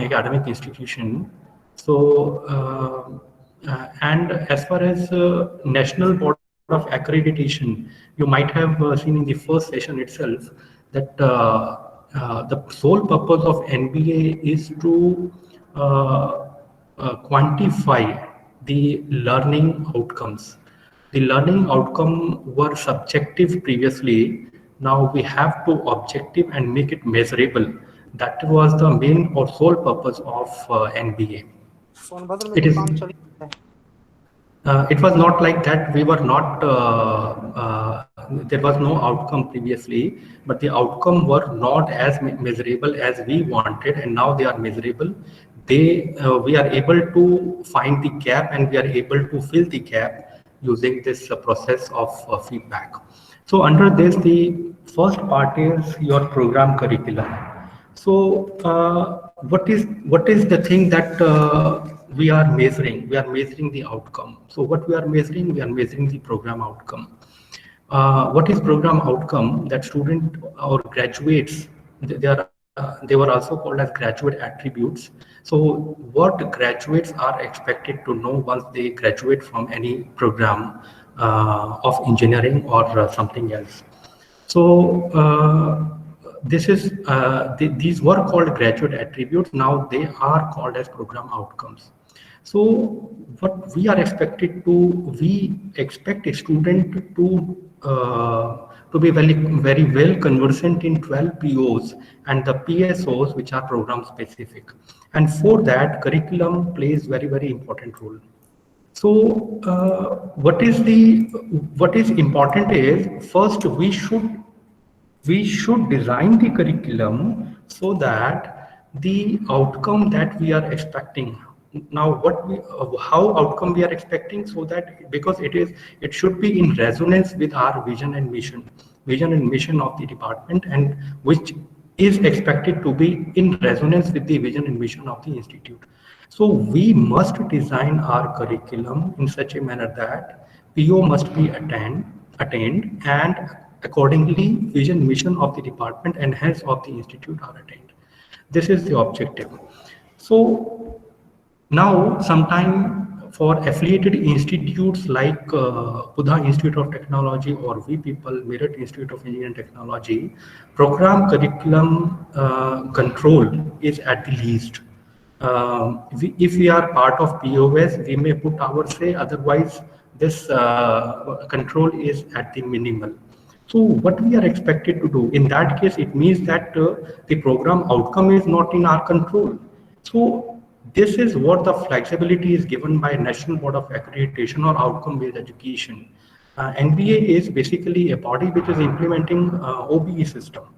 academic institution. So, and as far as National Board of Accreditation, you might have seen in the first session itself that the sole purpose of NBA is to quantify the learning outcomes. The learning outcome were subjective previously. Now we have to objective and make it measurable. That was the main or sole purpose of NBA. Sonbhadra में It तो is. काम चल ही रहा है। It was not like that. We were not. There was no outcome previously, but the outcome were not as measurable as we wanted, and now they are measurable. We are able to find the gap, and we are able to fill the gap using this process of feedback. So under this, the first part is your program curriculum. So what is the thing that we are measuring? We are measuring the outcome. So what we are measuring? We are measuring the program outcome. What is program outcome? That student or graduates, they were also called as graduate attributes. So what graduates are expected to know once they graduate from any program of engineering or something else. So these were called graduate attributes. Now they are called as program outcomes. So what we expect a student to be very well conversant in 12 POs and the PSOs, which are program specific. And for that, curriculum plays very important role. So what is important is, first we should design the curriculum so that the outcome that we are expecting. Now how outcome we are expecting, so that because it should be in resonance with our vision and mission of the department, and which is expected to be in resonance with the vision and mission of the institute. So we must design our curriculum in such a manner that PO must be attained, and accordingly vision mission of the department and hence of the institute are attained. This is the objective. So now sometime for affiliated institutes like Buddha Institute of Technology or We People Merit Institute of Engineering and Technology, program curriculum control is at the least. If we are part of POS, we may put our say, otherwise this control is at the minimal. So what we are expected to do in that case, it means that the program outcome is not in our control. So this is what the flexibility is given by National Board of Accreditation or outcome-based education. NBA is basically a body which is implementing OBE system.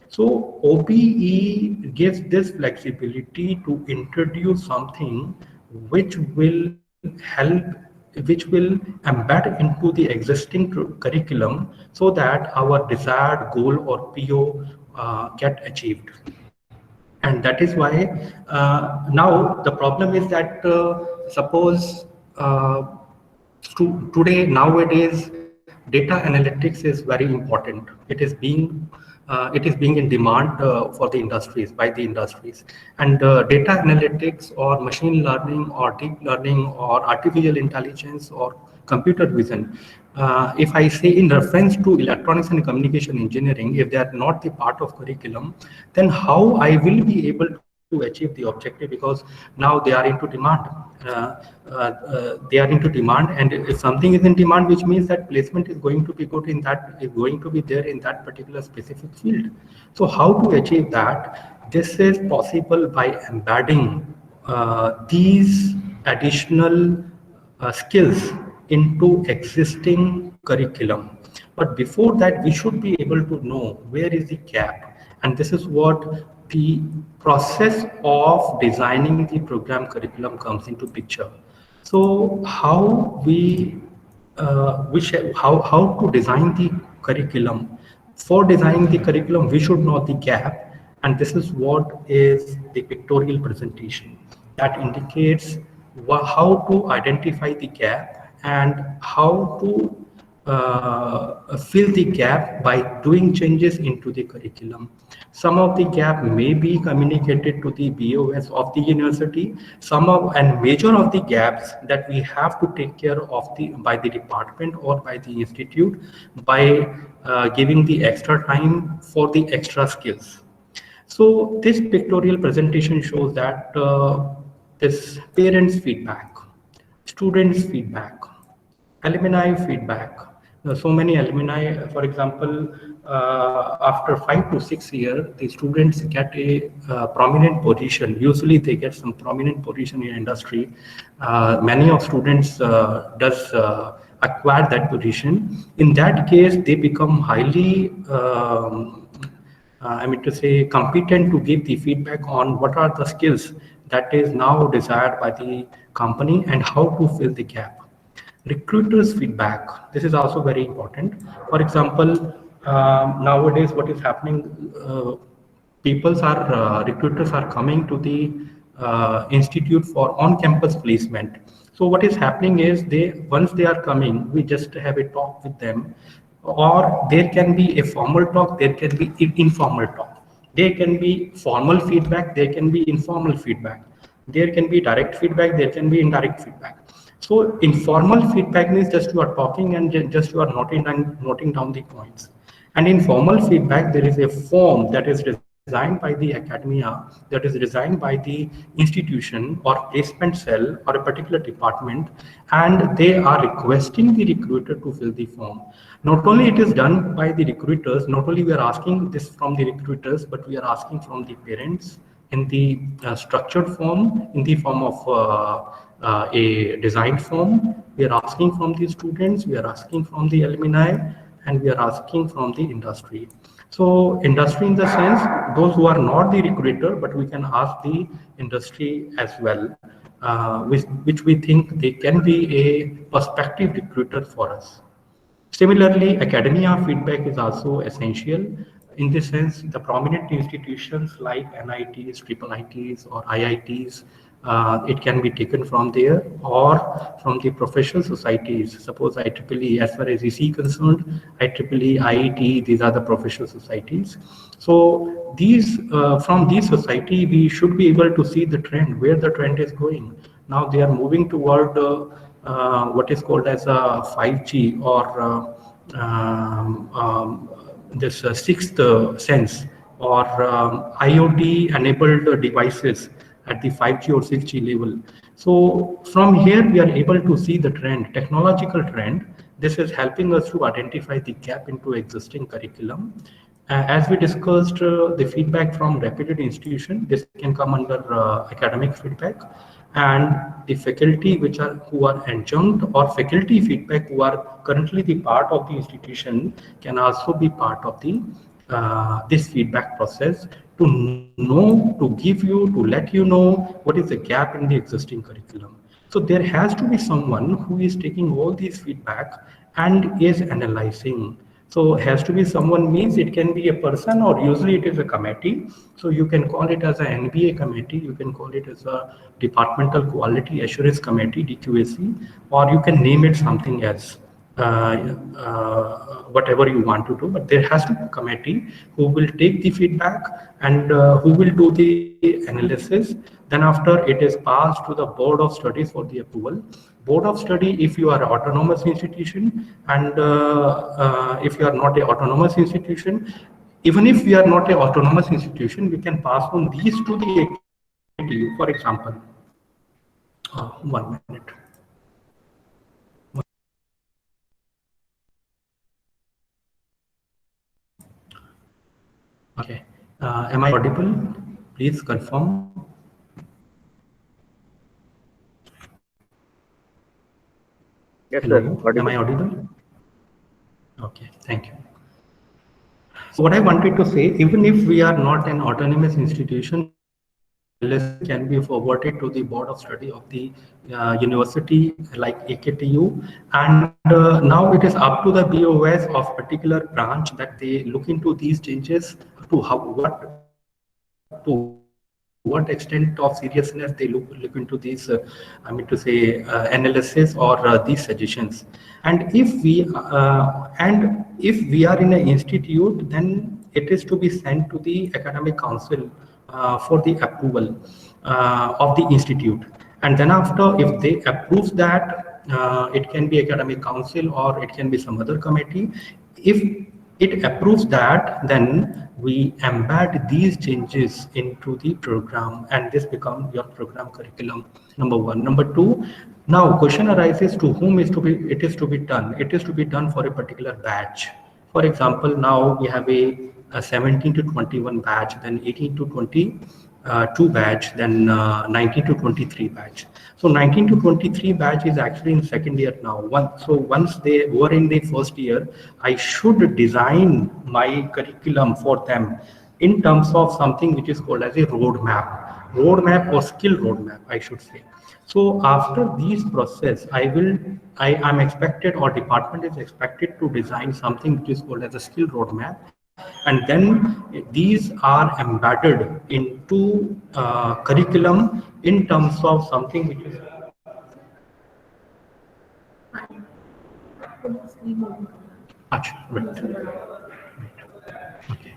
So OBE gives this flexibility to introduce something which will help, which will embed into the existing curriculum so that our desired goal or PO get achieved. And that is why now the problem is that suppose nowadays data analytics is very important. It is being in demand for the industries, by the industries, and data analytics or machine learning or deep learning or artificial intelligence or computer vision, if I say in reference to electronics and communication engineering, if they are not the part of curriculum, then how I will be able to achieve the objective, because now they are into demand. They are into demand, and if something is in demand, which means that placement is going to be good in that, is going to be there in that particular specific field. So how to achieve that? This is possible by embedding these additional skills into existing curriculum. But before that, we should be able to know where is the gap, and this is what the process of designing the program curriculum comes into picture. So how to design the curriculum? For designing the curriculum, we should know the gap, and this is what is the pictorial presentation that indicates how to identify the gap and how to fill the gap by doing changes into the curriculum. Some of the gap may be communicated to the BOS of the university. Some of and major of the gaps that we have to take care of by the department or by the institute by giving the extra time for the extra skills. So this pictorial presentation shows that this parents feedback, students feedback, alumni feedback. So many alumni, for example, after 5 to 6 years, the students get a prominent position. Usually they get some prominent position in industry. Many of students does acquire that position. In that case, they become highly I mean to say competent to give the feedback on what are the skills that is now desired by the company and how to fill the gap. Recruiters feedback, this is also very important. For example, nowadays what is happening, recruiters are coming to the institute for on-campus placement. So what is happening is once they are coming, we just have a talk with them, or there can be a formal talk, there can be informal talk. There can be formal feedback, there can be informal feedback. There can be direct feedback, there can be indirect feedback. So informal feedback means just you are talking and just you are noting down the points. And in formal feedback, there is a form that is designed by the academia, that is designed by the institution or placement cell or a particular department, and they are requesting the recruiter to fill the form. Not only it is done by the recruiters, not only we are asking this from the recruiters, but we are asking from the parents in the structured form, in the form of a design form. We are asking from the students, we are asking from the alumni, and we are asking from the industry. So industry in the sense, those who are not the recruiter, but we can ask the industry as well, which we think they can be a prospective recruiter for us. Similarly, academia feedback is also essential. In this sense, the prominent institutions like NITs, triple ITs, or IITs, it can be taken from there or from the professional societies. Suppose IEEE, as far as EC concerned, IEEE, IET, these are the professional societies. So these, from these society, we should be able to see the trend, where the trend is going. Now they are moving toward what is called as a 5G or this sixth sense or IoT enabled devices at the 5G or 6G level. So from here we are able to see the trend, technological trend. This is helping us to identify the gap into existing curriculum. As we discussed, the feedback from reputed institution, this can come under academic feedback, and the faculty who are adjunct or faculty feedback who are currently the part of the institution can also be part of the this feedback process to know, to give you, to let you know what is the gap in the existing curriculum. So there has to be someone who is taking all these feedback and is analyzing. So has to be someone means it can be a person, or usually it is a committee. So you can call it as an NBA committee, you can call it as a Departmental Quality Assurance Committee, DQAC, or you can name it something else. Whatever you want to do, but there has to be a committee who will take the feedback and who will do the analysis. Then after it is passed to the board of studies for the approval. Board of study, if you are an autonomous institution, and if you are not an autonomous institution, even if we are not an autonomous institution, we can pass on these to the AKTU. For example, 1 minute. Okay. Am I audible? Please confirm. Yes, Hello. sir. Audible. Am I audible? Okay. Thank you. So what I wanted to say, even if we are not an autonomous institution, analysis can be forwarded to the board of study of the university like AKTU, and now it is up to the BOS of particular branch that they look into these changes to how what to what extent of seriousness they look into these, I mean to say, analysis or these suggestions. And if we are in an institute, then it is to be sent to the academic council for the approval of the institute. And then after, if they approve that, it can be academic council or it can be some other committee. If it approves that, then we embed these changes into the program, and this becomes your program curriculum. Number one. Number two, now question arises to whom it is to be done. It is to be done for a particular batch. For example, now we have a 17 to 21 batch, then 18 to 22 batch, then 19 to 23 batch. So 19 to 23 batch is actually in second year now. Once they were in the first year, I should design my curriculum for them in terms of something which is called as a roadmap or skill roadmap, I should say. So after these process, I am expected, or department is expected to design something which is called as a skill roadmap, and then these are embedded into curriculum in terms of something which is much right. Okay.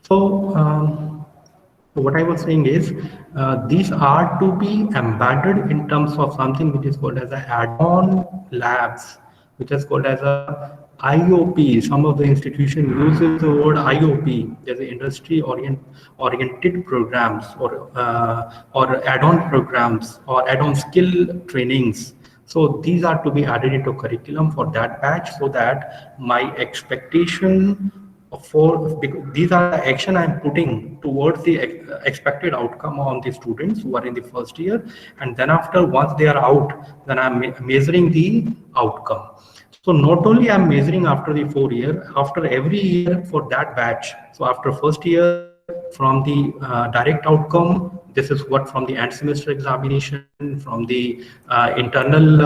So what I was saying is these are to be embedded in terms of something which is called as a add-on labs, which is called as a IOP. Some of the institution uses the word IOP. There's a oriented programs or add-on programs or add-on skill trainings. So these are to be added into curriculum for that batch, so that my expectation these are the action I'm putting towards the expected outcome on the students who are in the first year, and then after, once they are out, then I'm measuring the outcome. So not only I'm measuring after the 4 year, after every year for that batch. So after first year, from the direct outcome, this is what from the end semester examination, from the internal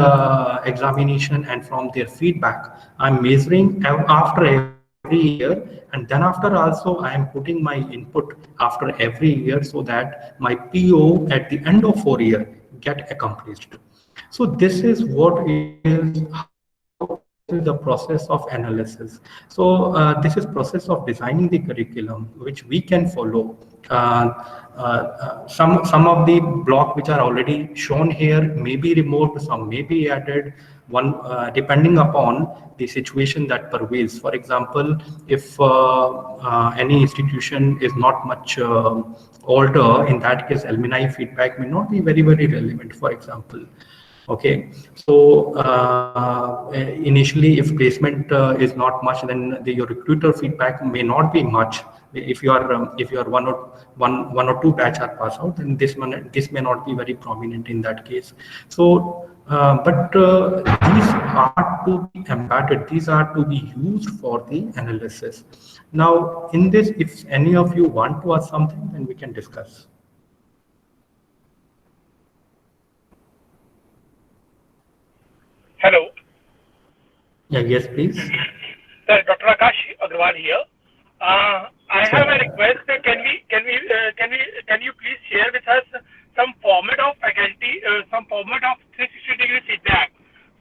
examination, and from their feedback, I'm measuring after every year. And then after also I am putting my input after every year, so that my PO at the end of 4 year get accomplished. So this is what is how this is the process of analysis. So this is process of designing the curriculum which we can follow. Some of the block which are already shown here may be removed, some may be added, one depending upon the situation that pervades. For example, if any institution is not much older, in that case alumni feedback may not be very relevant, for example. Okay, so initially if placement is not much, then your recruiter feedback may not be much. If you are one or two batch are pass out, then this may not be very prominent in that case. So but these are to be embedded, these are to be used for the analysis. Now in this, if any of you want to ask something, then we can discuss. Hello. Yeah, yes, please. Sir, Dr. Akash Agrawal here. I have a request. Can you please share with us some format of faculty, some format of 360-degree feedback,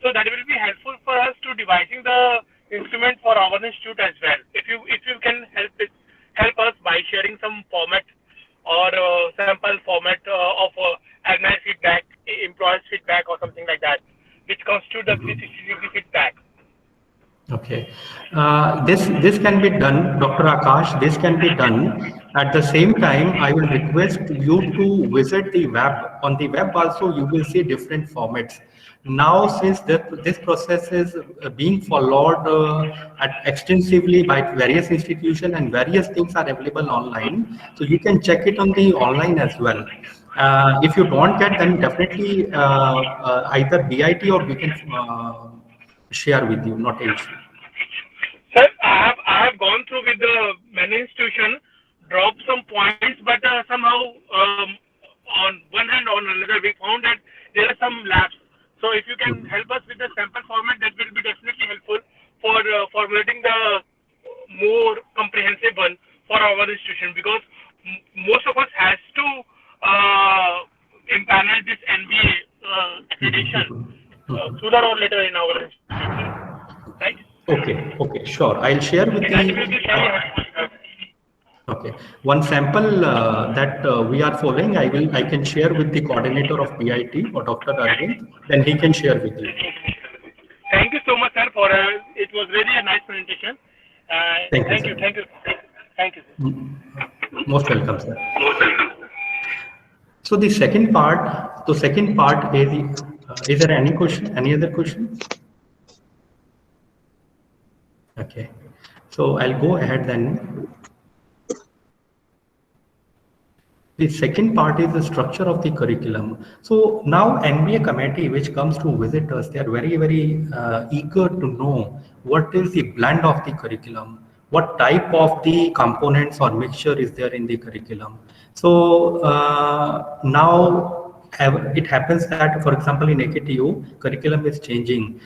so that will be helpful for us to devising the instrument for our institute as well. If you can help us by sharing some format or sample format of alumni feedback, employees feedback, or something like that, which constitute the 360-degree feedback. Okay, this can be done, Dr. Akash. This can be done. At the same time, I will request you to visit the web. On the web also, you will see different formats. Now, since this process is being followed extensively by various institutions and various things are available online, so you can check it on the online as well. If you don't get, then definitely either BIT or we can share with you, not an issue. Sir, I have gone through with the many institution, dropped some points, but somehow on one hand or another we found that there are some lapse. So So if you can help us with the sample format, that will be definitely helpful for formulating the more comprehensive one for our institution, because most of us has to impanel this NBA accreditation sooner or later in our institution, right? Okay, sure. I'll share with That will be the. very helpful. Okay, one sample that we are following, I can share with the coordinator of PIT or Dr. Arvind, then he can share with you. Thank you so much, sir, for it was really a nice presentation. Thank you, Thank you, sir. thank you, sir. Most welcome, sir. So the second part is there any question? Any other question? Okay, so I'll go ahead then. The second part is the structure of the curriculum. So now NBA committee, which comes to visit us, they are very, very eager to know what is the blend of the curriculum, what type of the components or mixture is there in the curriculum. So now it happens that, for example, in AKTU, curriculum is changing.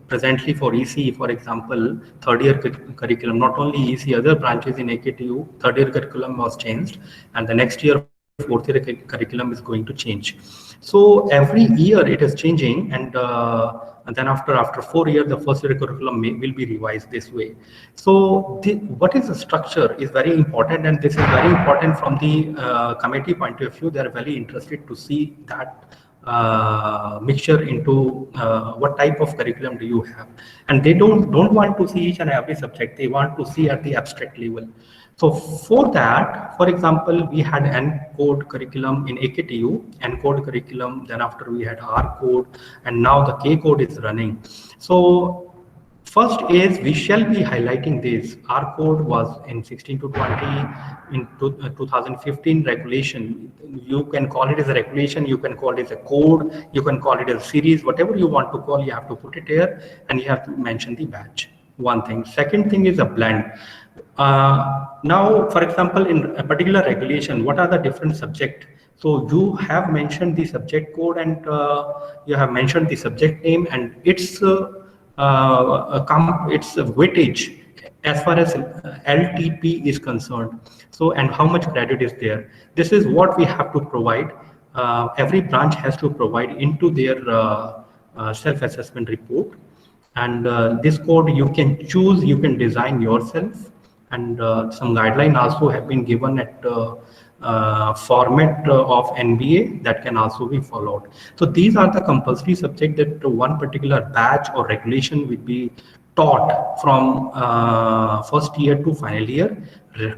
Presently for EC, for example, third year curriculum, not only EC, other branches in AKTU, third year curriculum was changed, and the next year, fourth year curriculum is going to change. So every year it is changing, and then after 4 years, the first year curriculum will be revised this way. So what is the structure is very important, and this is very important from the committee point of view. They are very interested to see that mixture into what type of curriculum do you have, and they don't want to see each and every subject. They want to see at the abstract level. So for that, for example, we had ENCODE curriculum in AKTU, ENCODE curriculum, then after we had RCode, and now the KCode is running. So first is we shall be highlighting this. RCode was in 16 to 20, in 2015 regulation. You can call it as a regulation, you can call it as a code, you can call it as a series, whatever you want to call, you have to put it here, and you have to mention the batch. One thing. Second thing is a blend. Now, for example, in a particular regulation, what are the different subjects? So you have mentioned the subject code, and you have mentioned the subject name and its weightage as far as LTP is concerned. So, and how much credit is there? This is what we have to provide. Every branch has to provide into their self-assessment report. And this code you can choose, you can design yourself. And some guideline also have been given at format of NBA that can also be followed. So these are the compulsory subject that one particular batch or regulation will be taught from first year to final year,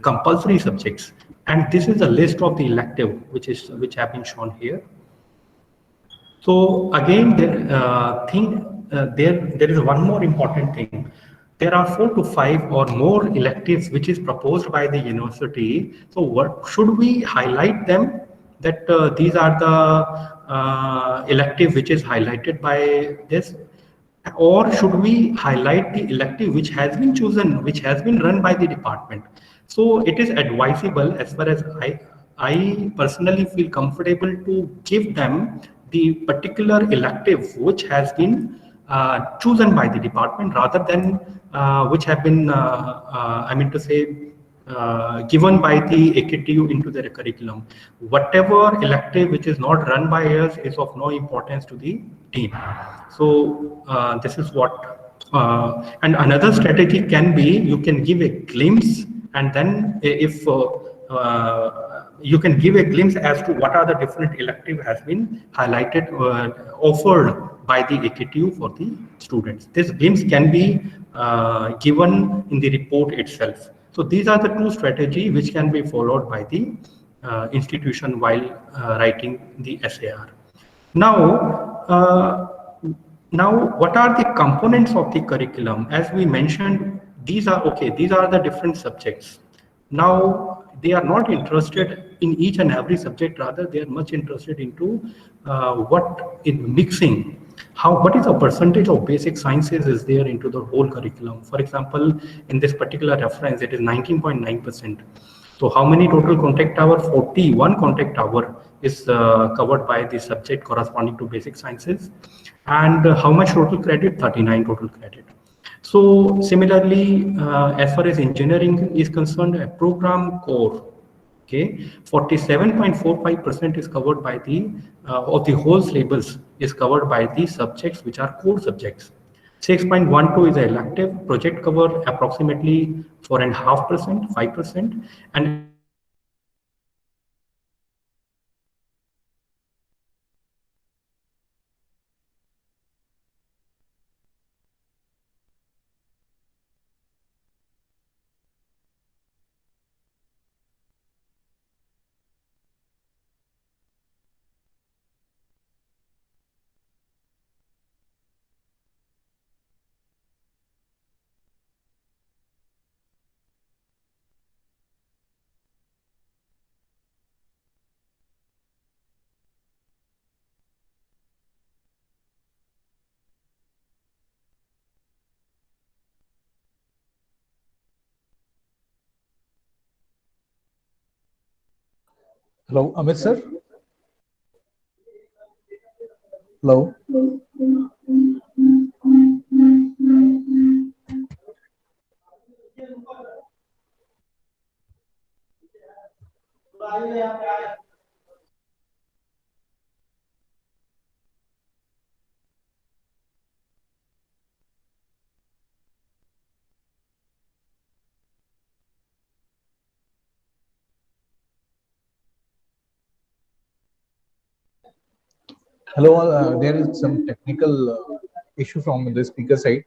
compulsory subjects. And this is a list of the elective which have been shown here. So again, there is one more important thing. There are 4 to 5 or more electives which is proposed by the university. So what should we highlight them? That these are the elective which is highlighted by this, or should we highlight the elective which has been chosen, which has been run by the department? So it is advisable, as far as I personally feel comfortable, to give them the particular elective which has been chosen by the department, rather than which have been, given by the AKTU into their curriculum. Whatever elective which is not run by us is of no importance to the team. So this is what, and another strategy can be, you can give a glimpse, and then if you can give a glimpse as to what are the different elective has been highlighted, offered by the AKTU for the students. This glimpse can be given in the report itself. So these are the two strategies which can be followed by the institution while writing the SAR. Now, what are the components of the curriculum? As we mentioned, these are the different subjects. Now, they are not interested in each and every subject, rather they are much interested into what in mixing, what is the percentage of basic sciences is there into the whole curriculum. For example, in this particular reference, it is 19.9%. So how many total contact hour? 41 contact hour is covered by the subject corresponding to basic sciences, and how much total credit? 39 total credit. So similarly, as far as engineering is concerned, a program core, okay, 47.45% is covered by the of the whole syllabus is covered by the subjects which are core subjects. 6.12 is an elective project cover, approximately 4.5%, 5%, and Hello, Amit sir. Hello. Hello, there is some technical issue from the speaker side.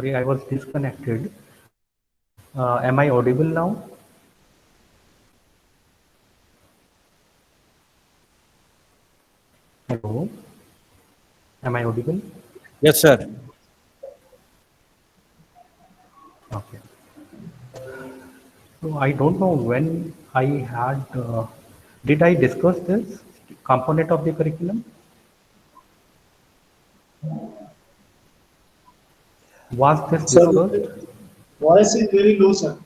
sorry, I was disconnected. Am I audible now? Hello, am I audible? Yes, sir. So I don't know when I had, did I discuss this component of the curriculum? Was this Sir, discussed? voice is very low, sir.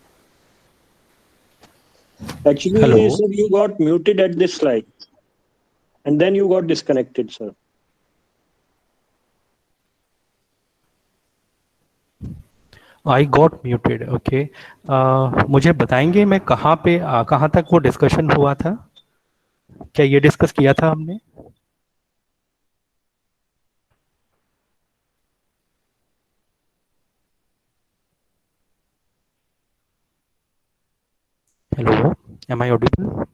Actually, Hello. sir, you got muted at this slide and then you got disconnected, sir. I got muted. Okay. मुझे बताएंगे मैं कहाँ पे कहाँ तक वो discussion हुआ था? क्या ये डिस्कस किया था हमने? Hello. Am I audible?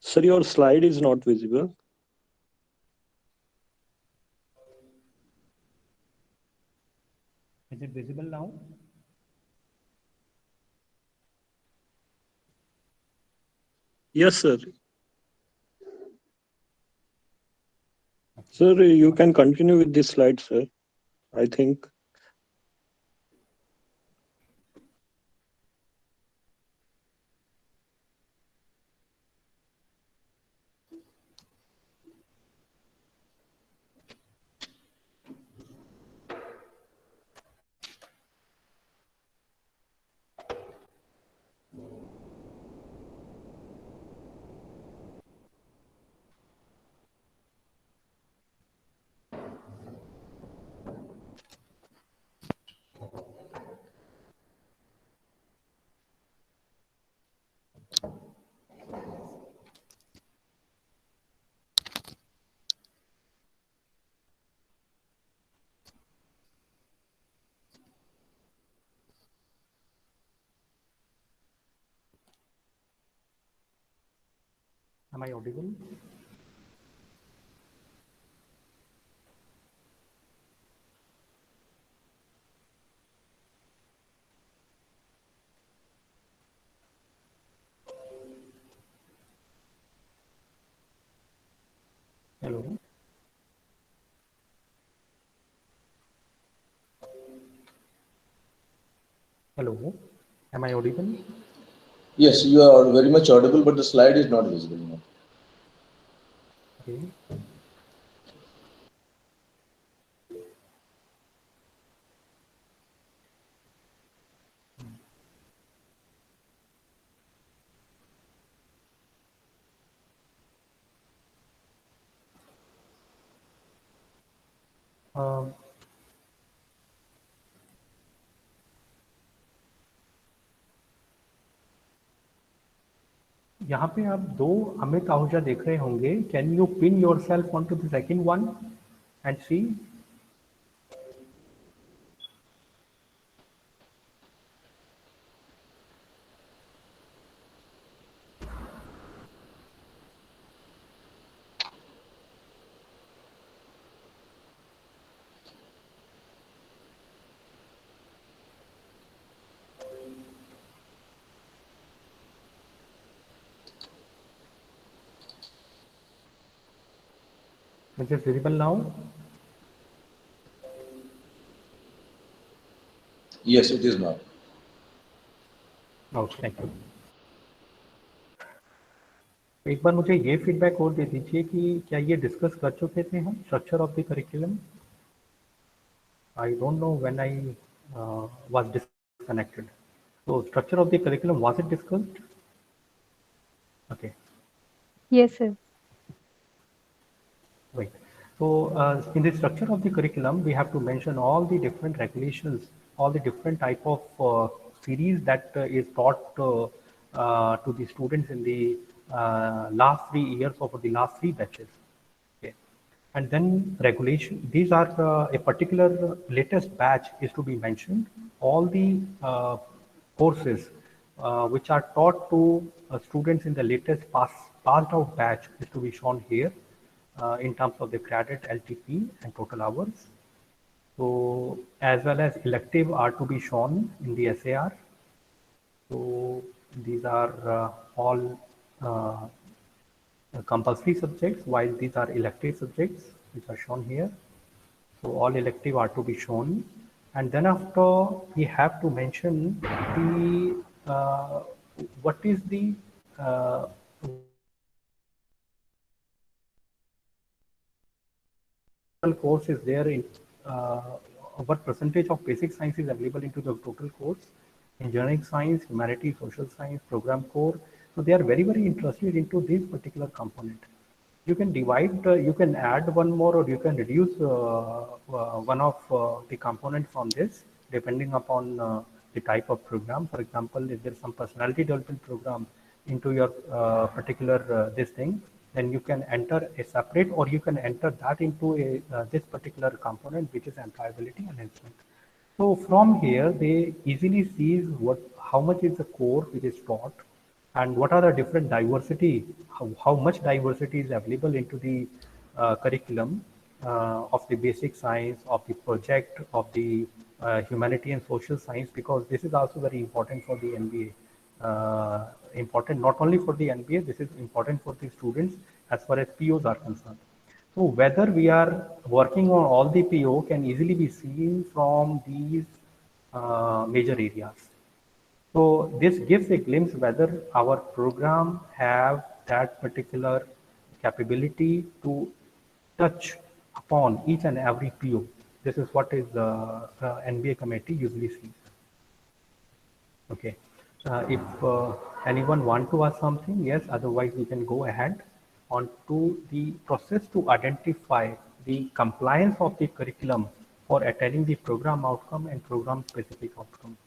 Sir, your slide is not visible. Is it visible now? Yes, sir. Sir, you can continue with this slide, sir. I think. Am I audible? Hello. Hello. Am I audible? Yes, you are very much audible, but the slide is not visible now. Okay. Um, यहाँ पे आप दो अमित आहूजा देख रहे होंगे. Can you pin yourself on to the second one and see? Is it visible now? Yes, it is now. Oh, thank you. एक बार मुझे ये फीडबैक और दे दीजिए कि क्या ये डिस्कस कर चुके थे हम structure of the curriculum? I don't know when I was disconnected. So structure of the curriculum, was it discussed? Okay. Yes, sir. Right. So in the structure of the curriculum, we have to mention all the different regulations, all the different type of series that is taught to the students in the last 3 years or for the last 3 batches. Okay. And then regulation, these are a particular latest batch is to be mentioned. All the courses which are taught to students in the latest passed out batch is to be shown here in terms of the credit, LTP and total hours. So as well as elective are to be shown in the SAR. So these are all compulsory subjects, while these are elective subjects which are shown here. So all elective are to be shown, and then after we have to mention the what is the course is there in what percentage of basic science is available into the total course, engineering science, humanities, social science, program core. So they are very interested into this particular component. You can divide, you can add one more, or you can reduce one of the component from this, depending upon the type of program. For example, if there's some personality development program into your particular this thing, then you can enter a separate, or you can enter that into a this particular component, which is employability enhancement. So from here, they easily sees how much is the core which is taught, and what are the different diversity, how much diversity is available into the curriculum of the basic science, of the project, of the humanity and social science, because this is also very important for the MBA. Important not only for the MBA, this is important for the students as far as POs are concerned. So whether we are working on all the PO can easily be seen from these major areas. So this gives a glimpse whether our program have that particular capability to touch upon each and every PO. This is what is the NBA committee usually sees. Okay. If anyone want to ask something, yes, otherwise we can go ahead on to the process to identify the compliance of the curriculum for attaining the program outcome and program specific outcome.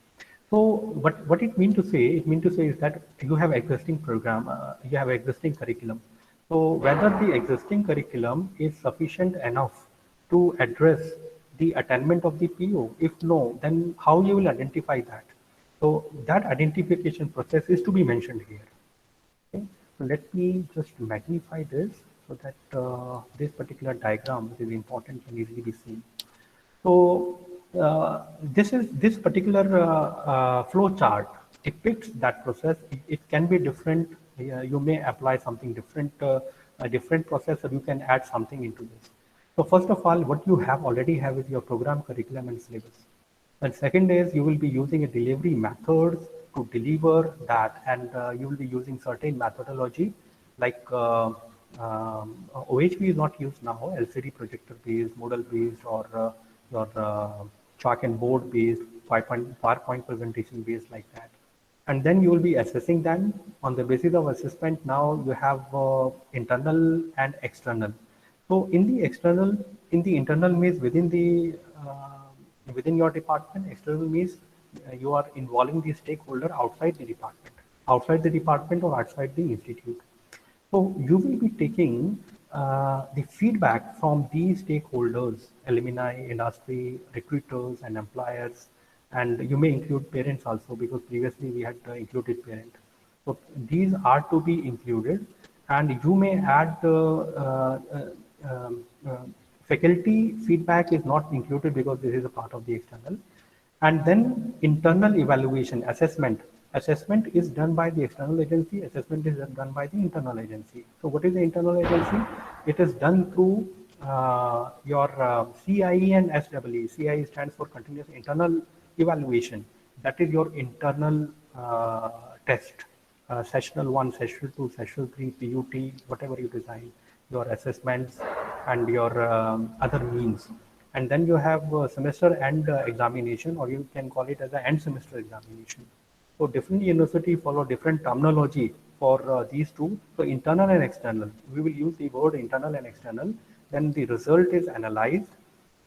So what it mean to say is that you have existing program, you have existing curriculum. So whether the existing curriculum is sufficient enough to address the attainment of the PO, if no, then how you will identify that? So that identification process is to be mentioned here. Okay? So let me just magnify this so that this particular diagram, which is important, can easily be seen. So this particular flow chart depicts that process. It can be different. You may apply something different, a different process, or you can add something into this. So first of all, what you already have is your program, curriculum, and syllabus. And second is you will be using a delivery methods to deliver that, and you will be using certain methodology like OHB is not used now, LCD projector based, model based, or your chalk and board based, PowerPoint presentation based, like that. And then you will be assessing them on the basis of assessment. Now you have internal and external. So in the internal means within the within your department. External means you are involving the stakeholder outside the department or outside the institute. So you will be taking the feedback from these stakeholders, alumni, industry, recruiters, and employers, and you may include parents also, because previously we had included parent. So these are to be included, and you may add faculty feedback is not included because this is a part of the external. And then internal evaluation, assessment is done by the external agency, assessment is done by the internal agency. So what is the internal agency? It is done through your CIE and SEE. CIE stands for continuous internal evaluation. That is your internal test, sessional 1, sessional 2, sessional 3, PUT, whatever you design, your assessments and your other means. And then you have semester end examination, or you can call it as an end semester examination. So different university follow different terminology for these two. So internal and external, we will use the word internal and external. Then the result is analyzed,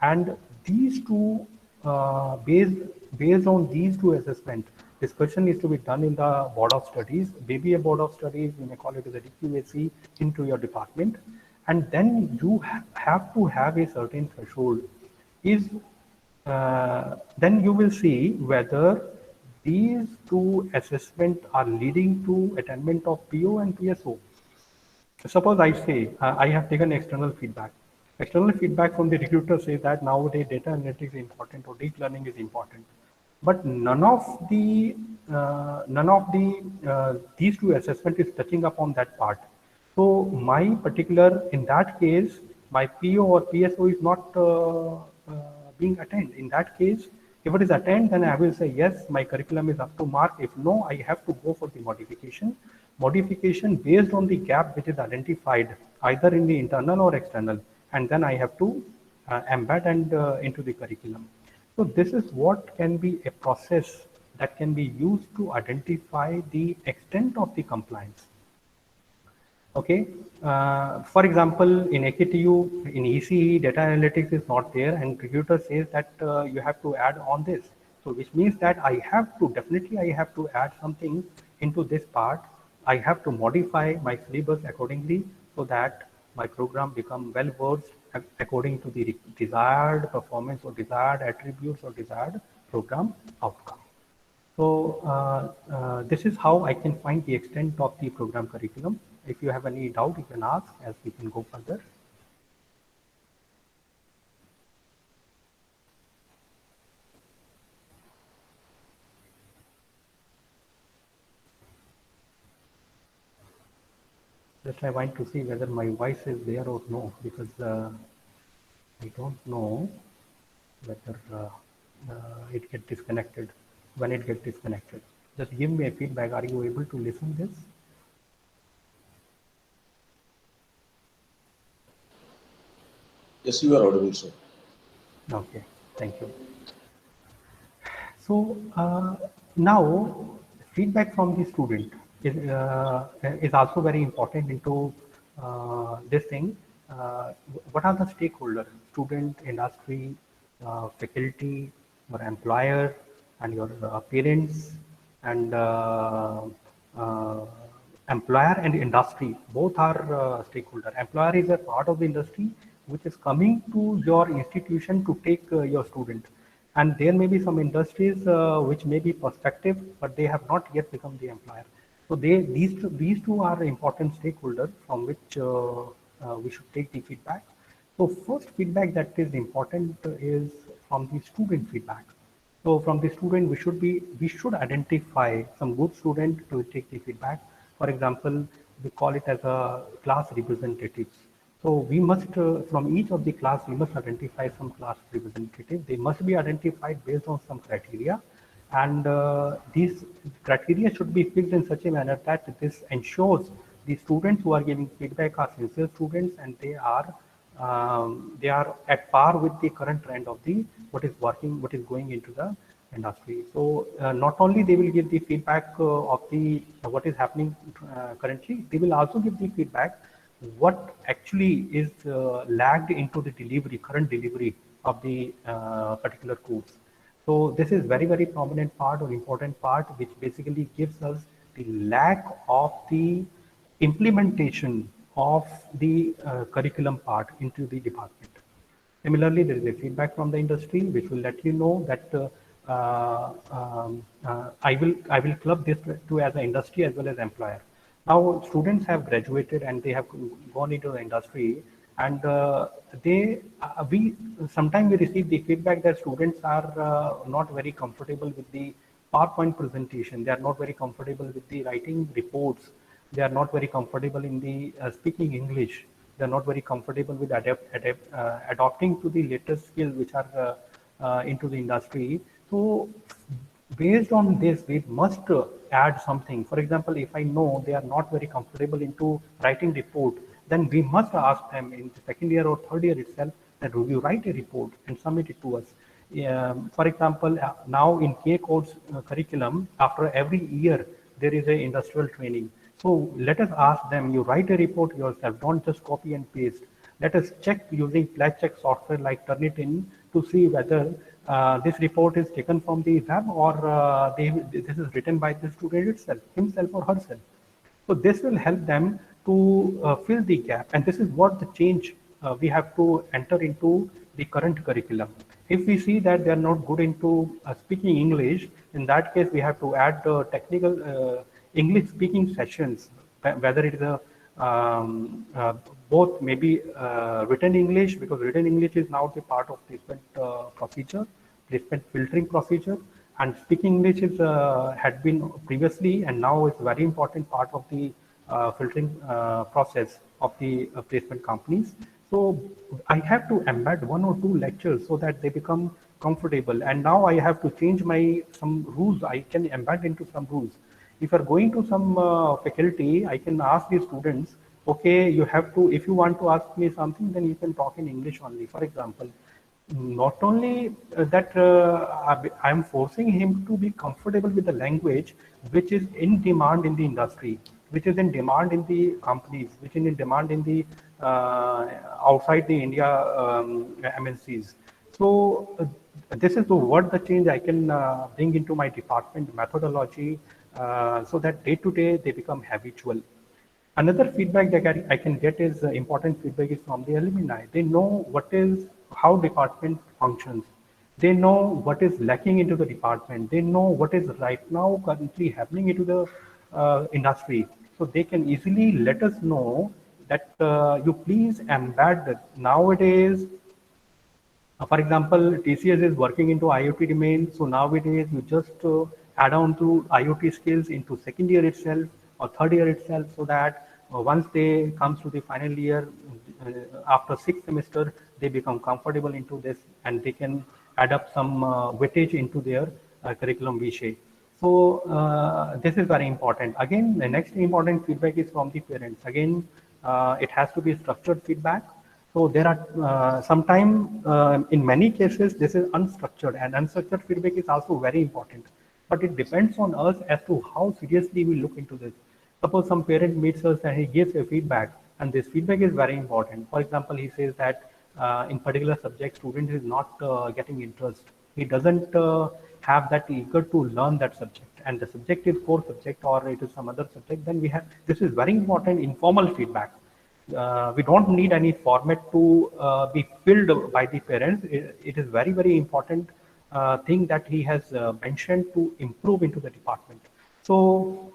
and these two based on these two assessment, discussion is to be done in the board of studies, maybe a board of studies, you may call it as a DQAC, into your department. And then you have to have a certain threshold. Then you will see whether these two assessments are leading to attainment of PO and PSO. Suppose I say I have taken external feedback. External feedback from the recruiter says that nowadays data analytics is important or deep learning is important. But none of the these two assessment is touching upon that part. So my particular, in that case, my PO or PSO is not being attained. In that case, if it is attained, then I will say, yes, my curriculum is up to mark. If no, I have to go for the modification. Modification based on the gap which is identified either in the internal or external, and then I have to embed and into the curriculum. So this is what can be a process that can be used to identify the extent of the compliance. Okay, for example, in AKTU, in ECE, data analytics is not there, and recruiter says that you have to add on this. So which means that I have to, definitely I have to add something into this part. I have to modify my syllabus accordingly so that my program become well versed according to the desired performance or desired attributes or desired program outcome. So this is how I can find the extent of the program curriculum. If you have any doubt, you can ask as we can go further. Just I want to see whether my voice is there or no, because I don't know whether it gets disconnected. When it gets disconnected, just give me a feedback. Are you able to listen this? Yes, you are audible, sir. Okay, thank you. So now feedback from the student is also very important into this thing. What are the stakeholders? Student, industry, faculty, your employer, and your parents, and employer and industry both are stakeholder. Employer is a part of the industry which is coming to your institution to take your student, and there may be some industries which may be prospective, but they have not yet become the employer. So these two are important stakeholders from which we should take the feedback. So first feedback that is important is from the student feedback. So from the student, we should identify some good student to take the feedback. For example, we call it as a class representatives. So we must, from each of the class, we must identify some class representatives. They must be identified based on some criteria, and these criteria should be fixed in such a manner that this ensures the students who are giving feedback are sincere students, and they are at par with the current trend of the what is going into the industry. So not only they will give the feedback of the what is happening currently, they will also give the feedback what actually is lagged into the current delivery of the particular course. So this is very prominent part or important part, which basically gives us the lack of the implementation of the curriculum part into the department. Similarly, there is a feedback from the industry which will let you know that I will club this to as an industry as well as employer. Now students have graduated and they have gone into the industry, and we sometimes receive the feedback that students are not very comfortable with the PowerPoint presentation. They are not very comfortable with the writing reports. They are not very comfortable in the speaking English. They are not very comfortable with adopting to the latest skills which are into the industry. So based on this, we must add something. For example, if I know they are not very comfortable into writing report, then we must ask them in the second year or third year itself that will you write a report and submit it to us. For example, now in K course curriculum, after every year there is a industrial training. So let us ask them, you write a report yourself, don't just copy and paste. Let us check using flash check software like Turnitin to see whether this report is taken from the web or this is written by the student itself, himself or herself. So this will help them to fill the gap, and this is what the change we have to enter into the current curriculum. If we see that they are not good into speaking English, in that case we have to add technical English speaking sessions, whether it is a both maybe written English, because written English is now the part of placement procedure, placement filtering procedure, and speaking English is had been previously and now is very important part of the filtering process of the placement companies. So I have to embed 1 or 2 lectures so that they become comfortable. And now I have to change my some rules. I can embed into some rules. If you're going to some faculty, I can ask the students, okay, you have to, if you want to ask me something, then you can talk in English only. For example, not only that I'm forcing him to be comfortable with the language which is in demand in the industry, which is in demand in the companies, which is in demand in the outside the India MNCs. So this is the what the change I can bring into my department methodology so that day to day they become habitual. Another feedback that I can get is important feedback is from the alumni. They know what is how department functions. They know what is lacking into the department. They know what is right now currently happening into the industry. So they can easily let us know that you please embed nowadays. For example, TCS is working into IoT domain. So nowadays, you just add on to IoT skills into second year itself or third year itself, so that once they comes to the final year, after 6 semester, they become comfortable into this and they can add up some weightage into their curriculum vitae. So this is very important. Again, the next important feedback is from the parents. Again, it has to be structured feedback. So there are sometimes in many cases this is unstructured, and unstructured feedback is also very important. But it depends on us as to how seriously we look into this. Suppose some parent meets us and he gives a feedback, and this feedback is very important. For example, he says that in particular subject student is not getting interest. He doesn't have that eager to learn that subject, and the subject is core subject or it is some other subject. Then we have, this is very important informal feedback. We don't need any format to be filled by the parents. It is very, very important thing that he has mentioned to improve into the department. So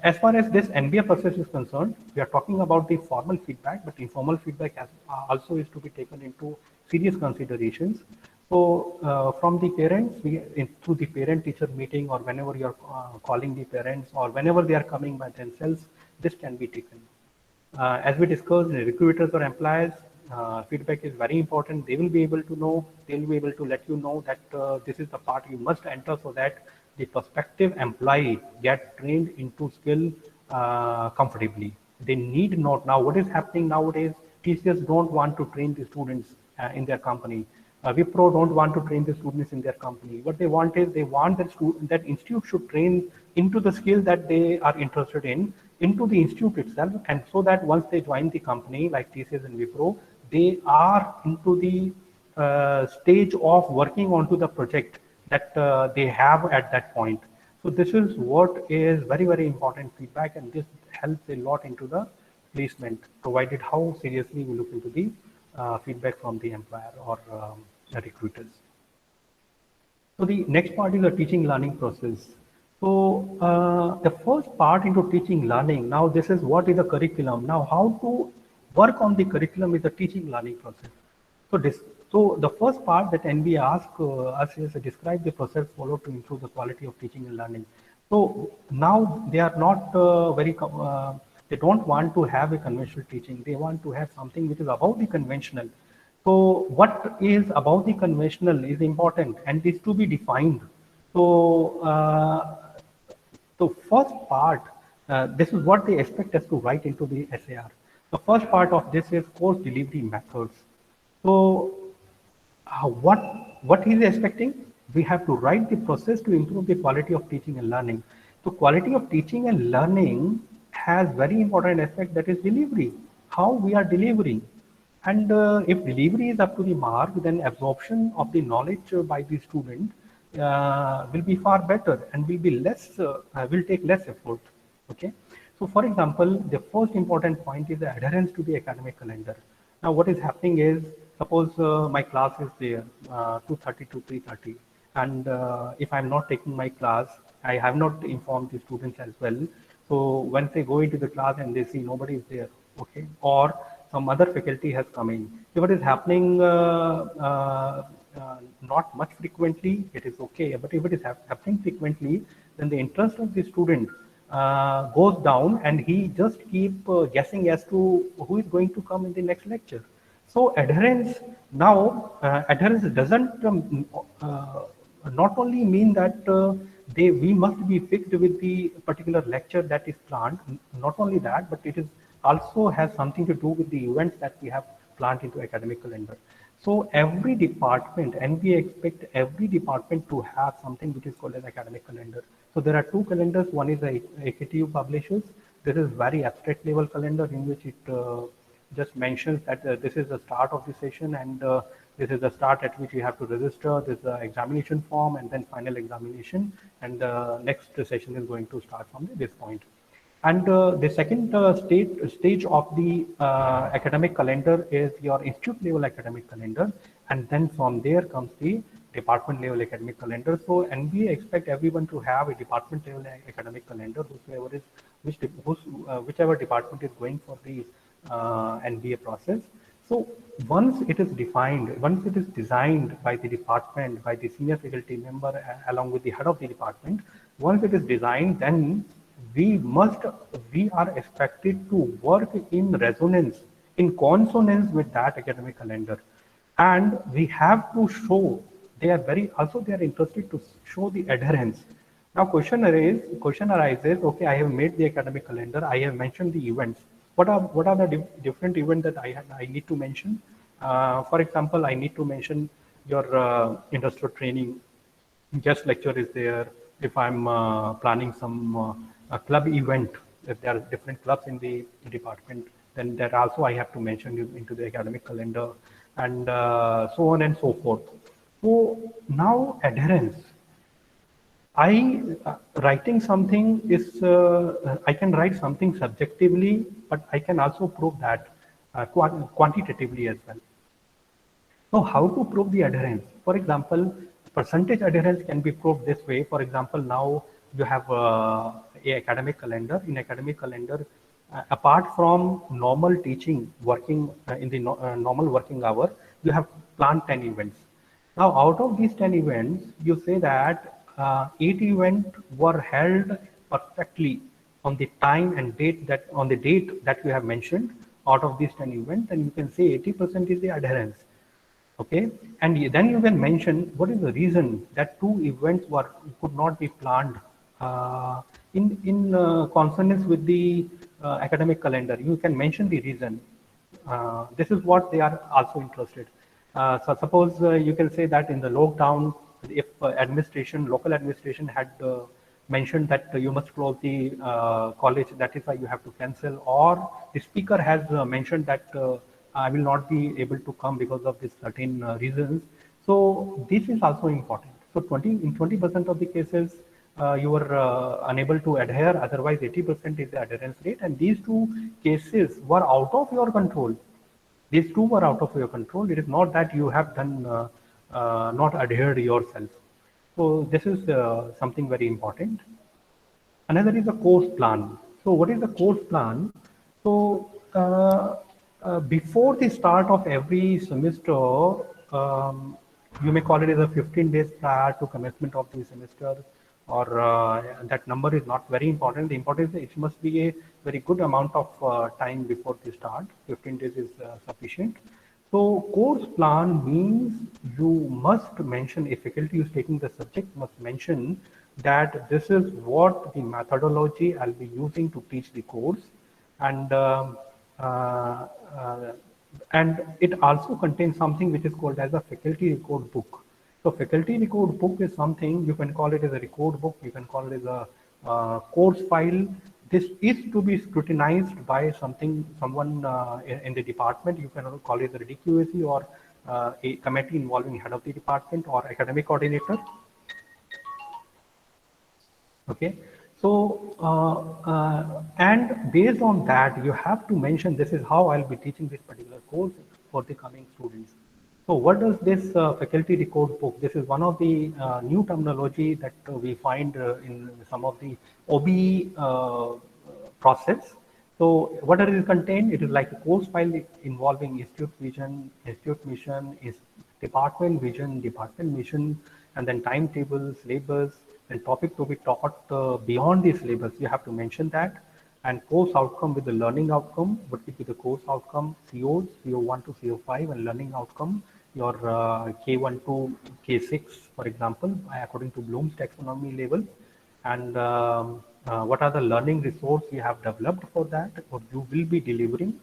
as far as this NBA process is concerned, we are talking about the formal feedback, but informal feedback has, also is to be taken into serious considerations. So from the parents, through the parent-teacher meeting, or whenever you are calling the parents, or whenever they are coming by themselves, this can be taken. As we discussed, recruiters or employers, feedback is very important. They will be able to know, they will be able to let you know that this is the part you must enter so that the prospective employee get trained into skill comfortably. They need not. Now, what is happening nowadays, teachers don't want to train the students in their company. Wipro don't want to train the students in their company. What they want is they want that institute should train into the skill that they are interested in, into the institute itself, and so that once they join the company like TCS and Wipro, they are into the stage of working onto the project that they have at that point. So this is what is very, very important feedback, and this helps a lot into the placement, provided how seriously we look into the feedback from the employer or the recruiters. So the next part is the teaching learning process. So the first part into teaching learning, now this is what is the curriculum. Now how to work on the curriculum is the teaching learning process. So the first part that NB asked us is to describe the process followed to improve the quality of teaching and learning. So now they are not they don't want to have a conventional teaching. They want to have something which is above the conventional. So what is above the conventional is important and is to be defined. So the first part, this is what they expect us to write into the SAR. The first part of this is course delivery methods. So what he is expecting? We have to write the process to improve the quality of teaching and learning. So quality of teaching and learning has very important aspect, that is delivery, how we are delivering. And if delivery is up to the mark, then absorption of the knowledge by the student will be far better and will be less, will take less effort. Okay. So for example, the first important point is the adherence to the academic calendar. Now what is happening is, suppose my class is there 2:30 to 3:30, and if I'm not taking my class, I have not informed the students as well. So once they go into the class and they see nobody is there, okay, or some other faculty has come in. If it is happening not much frequently, it is okay. But if it is happening frequently, then the interest of the student goes down and he just keep guessing as to who is going to come in the next lecture. So adherence now, adherence doesn't not only mean that we must be fixed with the particular lecture that is planned. Not only that, but it is also has something to do with the events that we have planned into academic calendar. So every department, and we expect every department to have something which is called as academic calendar. So there are two calendars. One is the AKTU publishes. This is very abstract level calendar in which it just mentions that this is the start of the session and this is the start at which you have to register. This is the examination form and then final examination. And the next session is going to start from this point. And the second stage of the academic calendar is your institute level academic calendar, and then from there comes the department level academic calendar. So NBA expect everyone to have a department level academic calendar, whosoever is whichever department is going for the NBA process. So once it is defined, once it is designed by the department, by the senior faculty member along with the head of the department, once it is designed, then we are expected to work in resonance, in consonance with that academic calendar. And we have to show, they are interested to show the adherence. Now question arises, okay, I have made the academic calendar, I have mentioned the events. What are the different events that I need to mention? For example, I need to mention your industrial training, guest lecture is there. If I'm planning some a club event, if there are different clubs in the department, then that also I have to mention into the academic calendar, and so on and so forth. So now adherence. Writing something is, I can write something subjectively, but I can also prove that quantitatively as well. So how to prove the adherence? For example, percentage adherence can be proved this way. For example, now you have a academic calendar. In academic calendar, apart from normal teaching, working in the normal working hour, you have planned 10 events. Now, out of these 10 events, you say that 8 events were held perfectly on the time and date that you have mentioned. Out of these 10 events, and you can say 80% is the adherence. Okay, and then you can mention what is the reason that 2 events could not be planned in consonance with the academic calendar. You can mention the reason. This is what they are also interested. So suppose you can say that in the lockdown, if local administration had mentioned that you must close the college, that is why you have to cancel, or the speaker has mentioned that I will not be able to come because of this certain reasons. So this is also important. So in 20% of the cases, you were unable to adhere, otherwise 80% is the adherence rate, and these 2 cases were out of your control. These 2 were out of your control. It is not that you have done not adhered yourself. So this is something very important. Another is the course plan. So what is the course plan? So before the start of every semester, you may call it as a 15 days prior to commencement of the semester, or that number is not very important. The important is it must be a very good amount of time before the start. 15 days is sufficient. So course plan means you must mention, a faculty who is taking the subject must mention that this is what the methodology I'll be using to teach the course, and it also contains something which is called as a faculty record book. So faculty record book is something, you can call it as a record book, you can call it as a course file. This is to be scrutinized by someone in the department. You can call it a DQAC or a committee involving head of the department or academic coordinator. Okay. So, and based on that, you have to mention this is how I'll be teaching this particular course for the coming students. So what does this faculty record book? This is one of the new terminology that we find in some of the OBE process. So what does it contain? It is like a course file involving institute vision, institute mission, is department vision, department mission, and then timetables, syllabus, then topic to be taught beyond the syllabus, you have to mention that. And course outcome with the learning outcome, what will be the course outcome, COs, CO1 to CO5, and learning outcome, your K1 to K6, for example, according to Bloom's taxonomy level. And what are the learning resource you have developed for that, or you will be delivering.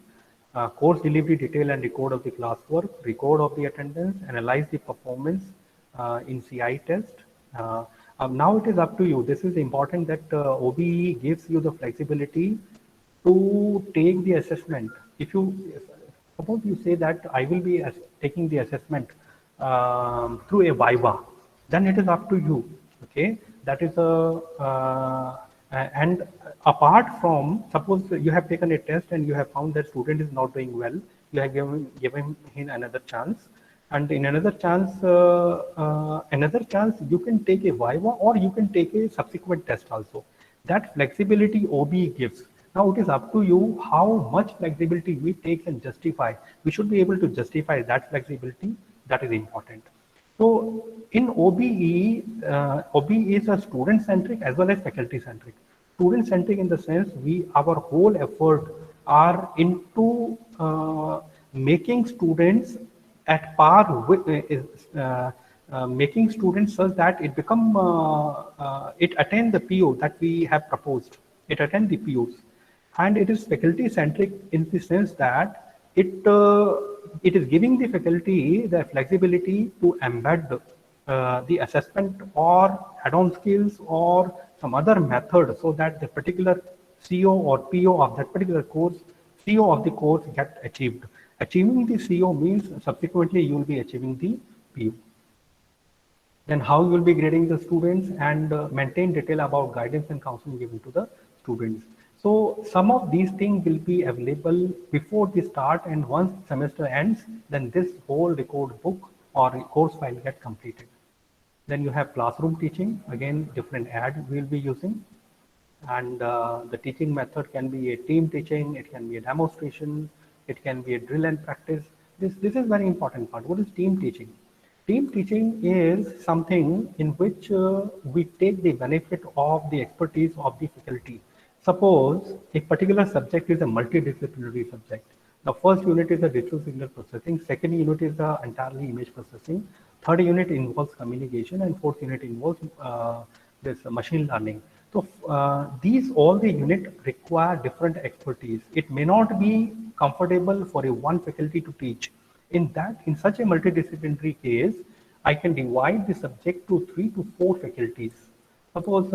Course delivery detail and record of the classwork, record of the attendance, analyze the performance in CI test. Now it is up to you. This is important that OBE gives you the flexibility to take the assessment. If you suppose you say that I will be taking the assessment through a Viva, then it is up to you. Okay, that is and apart from, suppose you have taken a test and you have found that student is not doing well, you have given him another chance, and in another chance you can take a Viva, or you can take a subsequent test also. That flexibility OBE gives. Now it is up to you how much flexibility we take and justify. We should be able to justify that flexibility. That is important. So in OBE, OBE is a student-centric as well as faculty-centric. Student-centric in the sense our whole effort are into making students at par with, making students such that it it attain the PO that we have proposed. It attain the POs, and it is faculty-centric in the sense that it is giving the faculty the flexibility to embed the assessment or add-on skills or some other method, so that the particular CO or PO of that particular course, CO of the course get achieved. Achieving the CO means subsequently you will be achieving the PO. Then how you will be grading the students, and maintain detail about guidance and counseling given to the students. So some of these things will be available before the start, and once semester ends, then this whole record book or course file get completed. Then you have classroom teaching, again different ad we will be using, and the teaching method can be a team teaching, it can be a demonstration, it can be a drill and practice. This is very important part. What is team teaching? Team teaching is something in which we take the benefit of the expertise of the faculty. Suppose a particular subject is a multidisciplinary subject. The first unit is a digital signal processing, second unit is entirely image processing, third unit involves communication, and fourth unit involves this machine learning. So all the unit require different expertise. It may not be comfortable for a one faculty to teach. In such a multidisciplinary case, I can divide the subject to 3 to 4 faculties. Suppose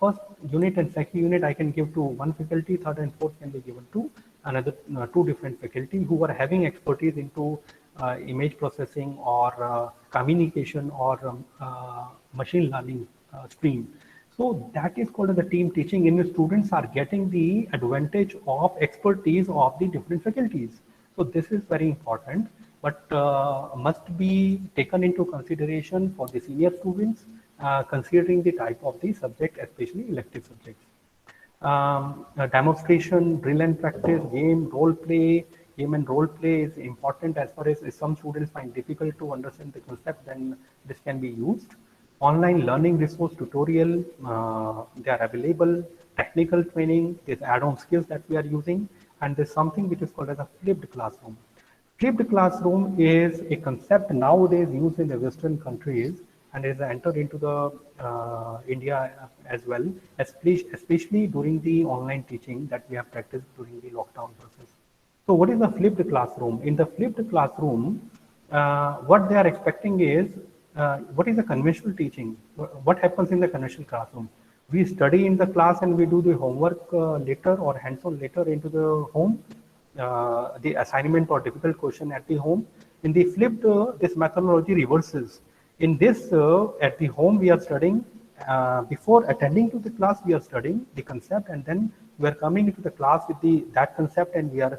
first unit and second unit I can give to one faculty, third and fourth can be given to another 2 different faculty who are having expertise into image processing or communication or machine learning stream. So that is called as the team teaching, in which students are getting the advantage of expertise of the different faculties. So this is very important, but must be taken into consideration for the senior students, considering the type of the subject, especially elective subjects. Demonstration, drill and practice, game and role play is important. As far as some students find difficult to understand the concept, then this can be used. Online learning resource tutorial, they are available. Technical training, there's add-on skills that we are using, and there's something which is called as a flipped classroom. Flipped classroom is a concept nowadays used in the Western countries and is entered into the India as well, especially during the online teaching that we have practiced during the lockdown process. So what is the flipped classroom? In the flipped classroom, what they are expecting is, what is the conventional teaching? What happens in the conventional classroom? We study in the class and we do the homework later or hands-on later into the home, the assignment or difficult question at the home. In the flipped, this methodology reverses. In this, at the home we are studying, before attending to the class we are studying the concept, and then we are coming into the class with that concept, and we are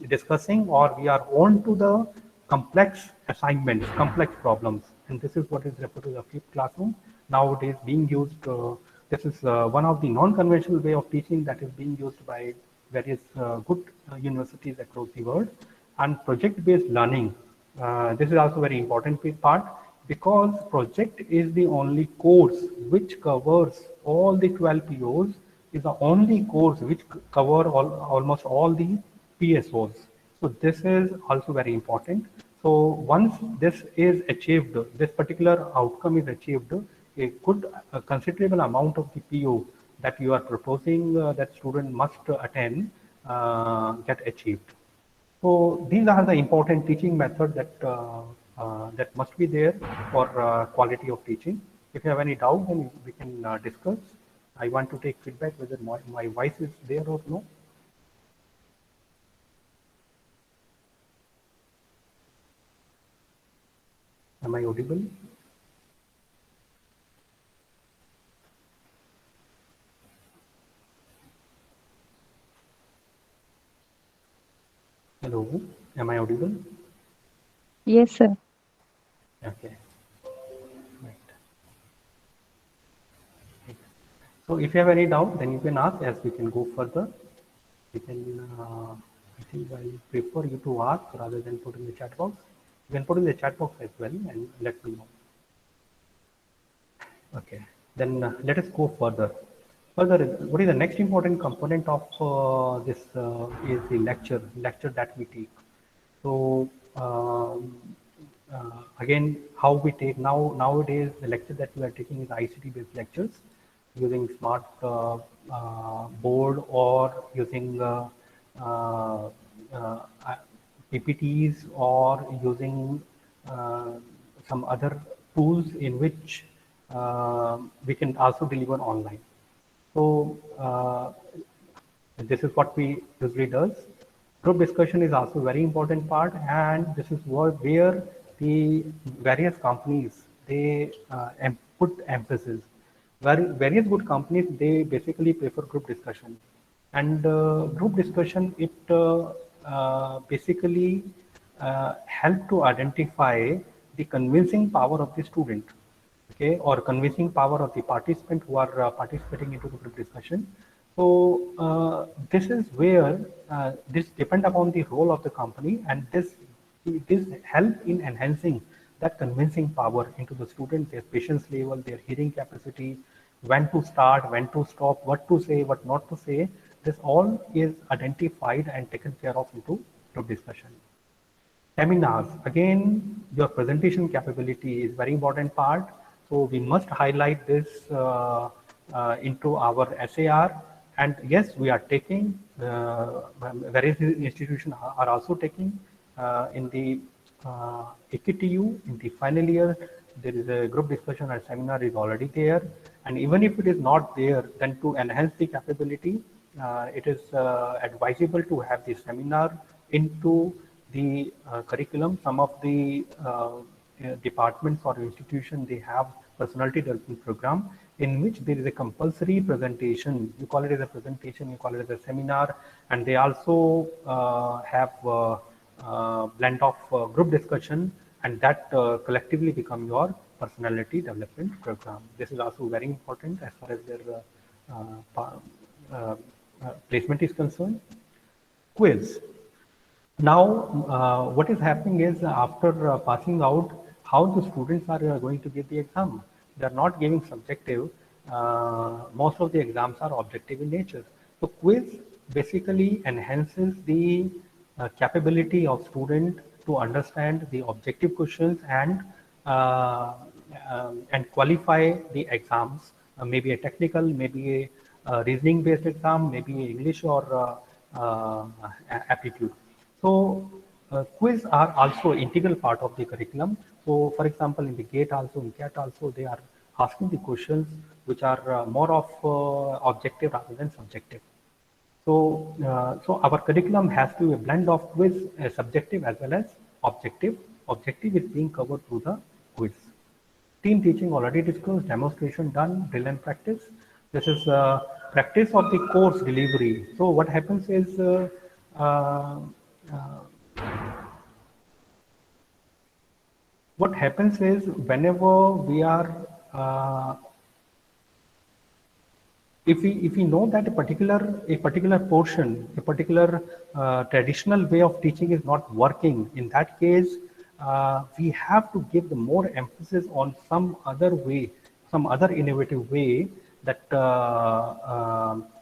discussing, or we are on to the complex assignments, complex problems, and this is what is referred to the flipped classroom. Nowadays being used, this is one of the non-conventional way of teaching that is being used by various good universities across the world. And project-based learning, this is also very important part. because project is the only course which covers all the 12 POs, is the only course which cover almost all the PSOs. So this is also very important. So once this is achieved, this particular outcome is achieved, a good considerable amount of the PO that you are proposing that student must attend get achieved. So these are the important teaching methods that that must be there for quality of teaching. If you have any doubt, then we can discuss. I want to take feedback whether my voice is there or no. Am I audible? Hello, am I audible? Yes, sir. Okay. Right. So if you have any doubt, then you can ask as we can go further. You can, I think I prefer you to ask rather than put in the chat box. You can put in the chat box as well and let me know. Okay, then let us go further. Further, what is the next important component of this is the lecture that we take. So again, how we take nowadays the lecture that we are taking is ICT based lectures using smart board or using PPTs or using some other tools in which we can also deliver online. So this is what we usually does. Group discussion is also a very important part, and this is where the various companies they put emphasis. Various good companies they basically prefer group discussion, and group discussion it basically help to identify the convincing power of the student, okay, or convincing power of the participant who are participating into the group discussion. So this is where this depend upon the role of the company, and this help in enhancing that convincing power into the student, their patience level, their hearing capacity, when to start, when to stop, what to say, what not to say. This all is identified and taken care of into group discussion. Seminars, again, your presentation capability is very important part. So we must highlight this into our SAR. And yes, we are taking, various institutions are also taking in the AKTU, in the final year, there is a group discussion and seminar is already there. And even if it is not there, then to enhance the capability, it is advisable to have the seminar into the curriculum. Some of the departments or institutions, they have personality development program in which there is a compulsory presentation. You call it as a presentation, you call it as a seminar, and they also have blend of group discussion, and that collectively become your personality development program. This is also very important as far as their placement is concerned. Quiz. Now, what is happening is after passing out, how the students are going to give the exam. They are not giving subjective. Most of the exams are objective in nature. So quiz basically enhances the capability of student to understand the objective questions and qualify the exams. Maybe a technical, maybe a reasoning-based exam, maybe English or aptitude. So quiz are also integral part of the curriculum. So for example, in the GATE also, in CAT also, they are asking the questions which are more of objective rather than subjective. So, so our curriculum has to be a blend of quiz, subjective as well as objective. Objective is being covered through the quiz. Team teaching already discussed, demonstration done, drill and practice. This is practice of the course delivery. So what happens is whenever we are if we know that a particular portion, a particular traditional way of teaching is not working, in that case we have to give the more emphasis on some other way, some other innovative way that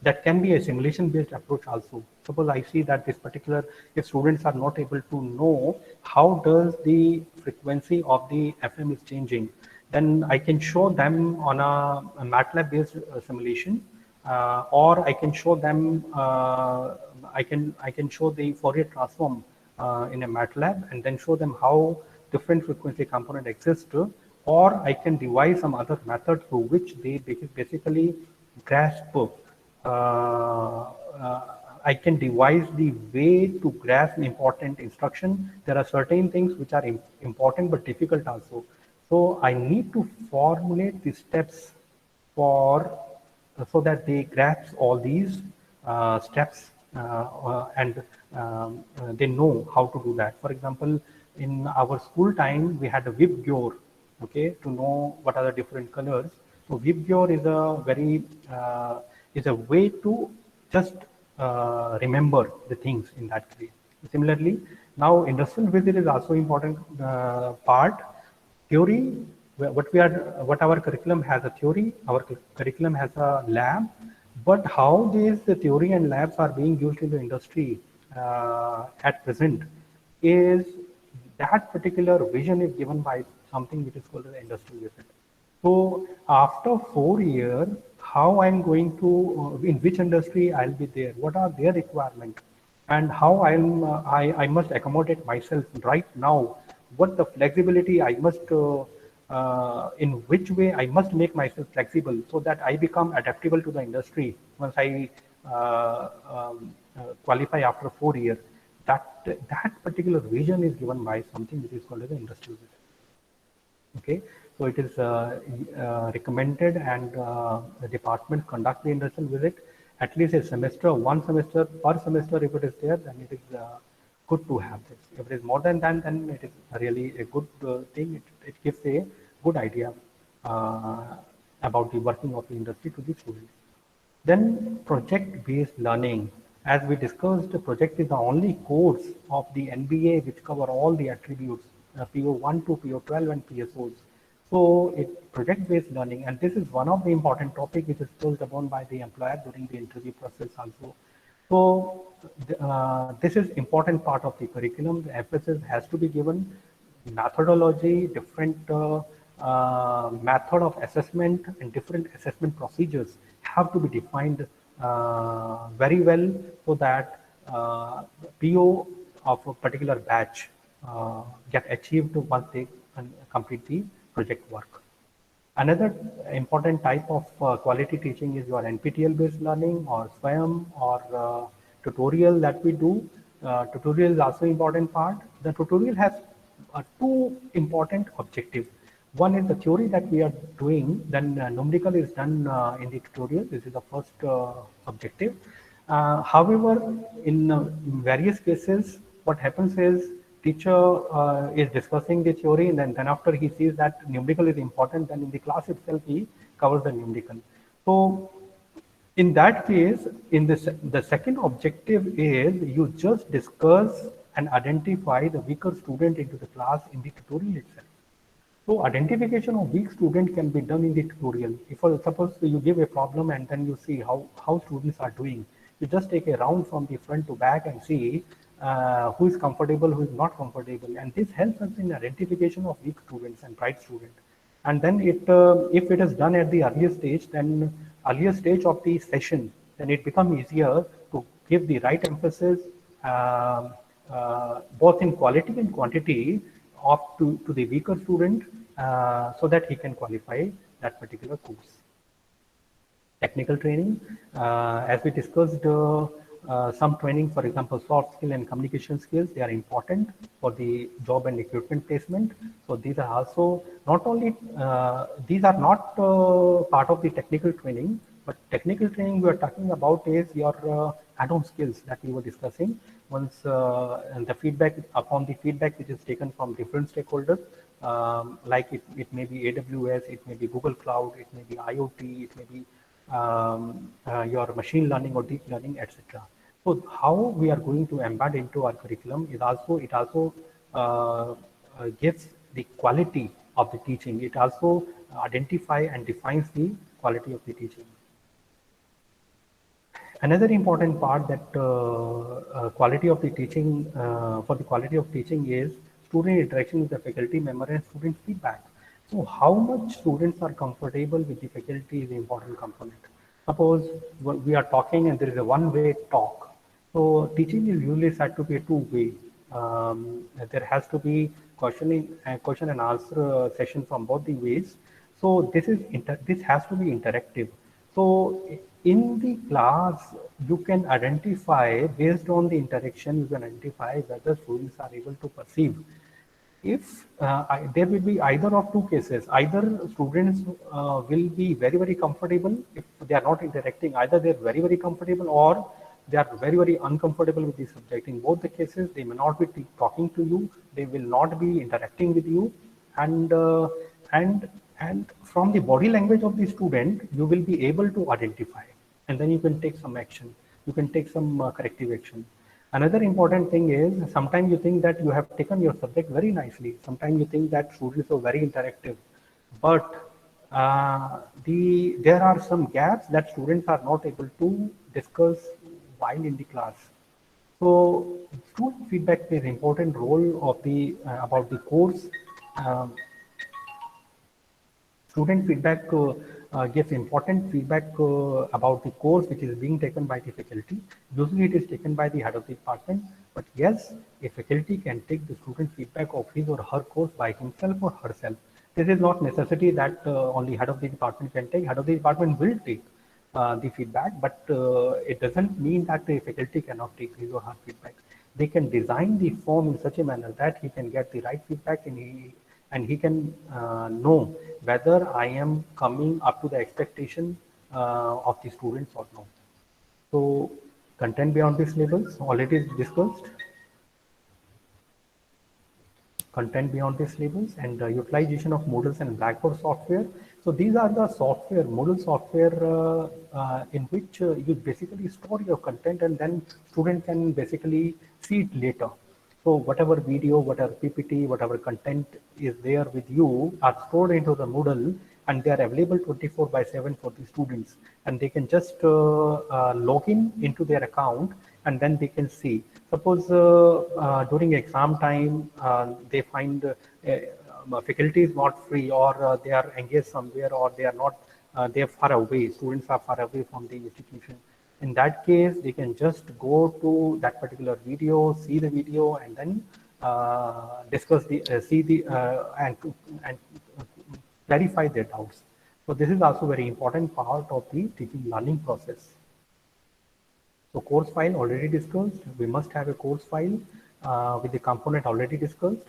that can be a simulation-based approach also. Suppose I see that this particular, if students are not able to know how does the frequency of the FM is changing, then I can show them on a MATLAB-based simulation, or I can show them, I can show the Fourier transform in a MATLAB and then show them how different frequency component exists, or I can devise some other method through which they basically grasp. I can devise the way to grasp important instruction. There are certain things which are important but difficult also. So I need to formulate the steps for so that they grasp all these steps and they know how to do that. For example, in our school time, we had a VibGyor, okay, to know what are the different colors. So VibGyor is a very is a way to just remember the things in that way. Similarly, now industrial visit is also important part. Theory, what our curriculum has a theory, our curriculum has a lab, but how these theory and labs are being used in the industry at present is that particular vision is given by something which is called the industrial visit. So after 4 years, how I'm going to, in which industry I'll be there, what are their requirements, and how I must accommodate myself right now, what the flexibility I must, in which way I must make myself flexible so that I become adaptable to the industry once I qualify after 4 years. That particular vision is given by something which is called as the industrial visit. Okay, so it is recommended, and the department conduct the industrial visit at least a semester, one semester per semester. If it is there, then it is good to have this. If it is more than that, then it is really a good thing. It gives a good idea about the working of the industry to the students. Then project-based learning. As we discussed, the project is the only course of the NBA which cover all the attributes, PO1 to PO12 and PSOs. So it's project-based learning, and this is one of the important topic which is touched upon by the employer during the interview process also. So this is important part of the curriculum. The emphasis has to be given. Methodology, different method of assessment and different assessment procedures have to be defined very well so that PO of a particular batch get achieved once they complete the project work. Another important type of quality teaching is your NPTEL based learning or SWAYAM or tutorial that we do. Tutorial is also important part. The tutorial has two important objectives. One is the theory that we are doing, then numerical is done in the tutorial. This is the first objective. However, in various cases, what happens is teacher is discussing the theory, and then after he sees that numerical is important, then in the class itself he covers the numerical. So in that case, in this, the second objective is you just discuss and identify the weaker student into the class in the tutorial itself. So identification of weak student can be done in the tutorial. If suppose you give a problem and then you see how students are doing, you just take a round from the front to back and see who is comfortable, who is not comfortable, and this helps us in identification of weak students and bright students. And then if it is done at the earlier stage, then earlier stage of the session, then it becomes easier to give the right emphasis both in quality and quantity to the weaker student so that he can qualify that particular course. Technical training, as we discussed, some training, for example, soft skill and communication skills, they are important for the job and equipment placement. So these are also not only, these are not part of the technical training, but technical training we are talking about is your add-on skills that we were discussing. Once and the feedback, upon the feedback which is taken from different stakeholders, like it may be AWS, it may be Google Cloud, it may be IoT, it may be your machine learning or deep learning, etc. So how we are going to embed into our curriculum is also, it also gives the quality of the teaching. It also identifies and defines the quality of the teaching. Another important part that quality of the teaching, for the quality of teaching is student interaction with the faculty member and student feedback. So how much students are comfortable with the faculty is the important component. Suppose we are talking and there is a one-way talk. So teaching is usually said to be a two-way. There has to be question and answer session from both the ways. So this has to be interactive. So in the class, you can identify based on the interaction, you can identify whether students are able to perceive. If there will be either of two cases, either students will be very, very comfortable if they are not interacting, either they're very, very comfortable or they are very, very uncomfortable with the subject. In both the cases, they may not be talking to you, they will not be interacting with you, and from the body language of the student, you will be able to identify, and then you can take some action. You can take some corrective action. Another important thing is sometimes you think that you have taken your subject very nicely. Sometimes you think that students are very interactive, but there are some gaps that students are not able to discuss while in the class. So student feedback plays an important role of the about the course. Student feedback gives important feedback about the course which is being taken by the faculty. Usually it is taken by the head of the department, but yes, a faculty can take the student feedback of his or her course by himself or herself. This is not necessity that only head of the department can take. Head of the department will take the feedback, but it doesn't mean that the faculty cannot take his or her feedback. They can design the form in such a manner that he can get the right feedback and he can know whether I am coming up to the expectation of the students or not. So content beyond the syllabus already discussed. Content beyond the syllabus and utilization of Moodle and Blackboard software. So these are the software, Moodle software in which you basically store your content and then student can basically see it later. So whatever video, whatever PPT, whatever content is there with you are stored into the Moodle and they are available 24/7 for the students. And they can just log in into their account and then they can see. Suppose during exam time, they find faculty is not free or they are engaged somewhere or they are not, they are far away, students are far away from the institution. In that case, they can just go to that particular video, see the video, and then discuss the, and clarify their doubts. So this is also very important part of the teaching learning process. So course file already discussed. We must have a course file with the component already discussed,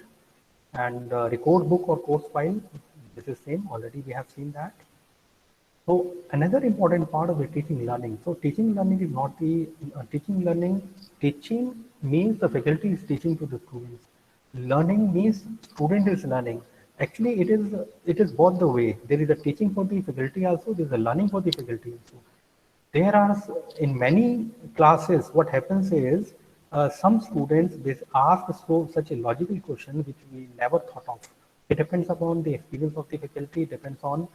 and record book or course file. This is same. Already we have seen that. So another important part of the teaching learning. So teaching learning is not the teaching learning. Teaching means the faculty is teaching to the students. Learning means student is learning. Actually, it is both the way. There is a teaching for the faculty also. There is a learning for the faculty also. There are in many classes. What happens is some students they ask such a logical question which we never thought of. It depends upon the experience of the faculty. It depends on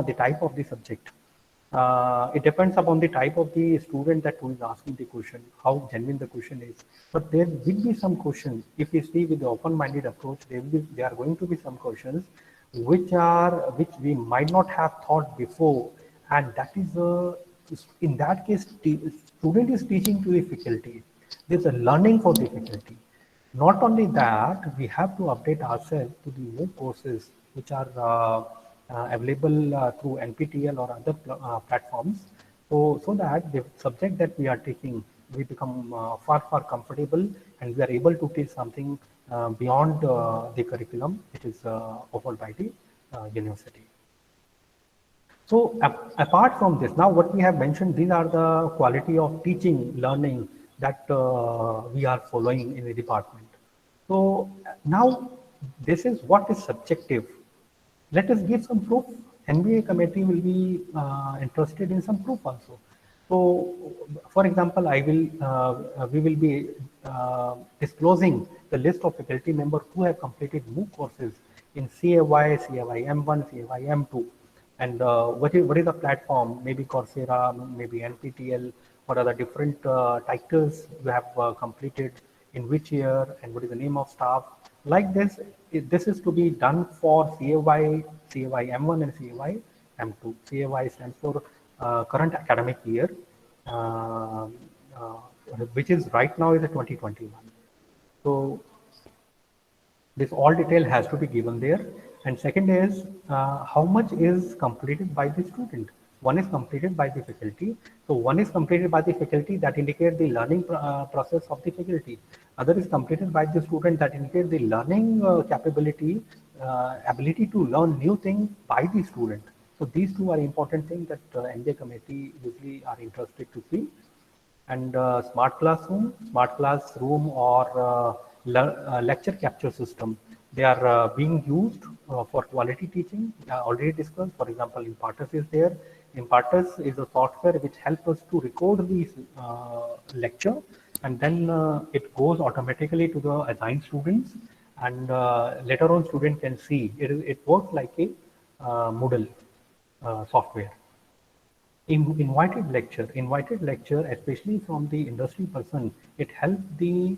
the type of the subject. It depends upon the type of the student that who is asking the question, how genuine the question is. But there will be some questions. If we see with the open-minded approach, there are going to be some questions which we might not have thought before, and that is in that case, student is teaching to the faculty. There's a learning for the faculty. Not only that, we have to update ourselves to the new courses which are available through NPTEL or other platforms, so that the subject that we are taking, we become far comfortable and we are able to teach something beyond the curriculum which is offered by the university. So apart from this, now what we have mentioned, these are the quality of teaching, learning that we are following in the department. So now this is what is subjective. Let us give some proof. NBA committee will be interested in some proof also. So, for example, we will be disclosing the list of faculty members who have completed MOOC courses in CAY, CAY M1, CAY M2, and what is the platform? Maybe Coursera, maybe NPTEL. What are the different titles you have completed in which year, and what is the name of staff? Like this, this is to be done for CAY, CAY M1 and CAY M2. CAY stands for current academic year, uh, uh, which is right now is a 2021. So this all detail has to be given there. And second is how much is completed by the student. One is completed by the faculty. So one is completed by the faculty, that indicate the learning process of the faculty. Other is completed by the student, that indicate the learning capability, ability to learn new things by the student. So these two are important things that MBA committee usually are interested to see. And smart classroom or lecture capture system, they are being used for quality teaching, already discussed. For example, Impartus is there. Impartus is a software which helps us to record the lecture, and then it goes automatically to the assigned students, and later on student can see. It works like a Moodle software. Invited lecture, especially from the industry person, it helps the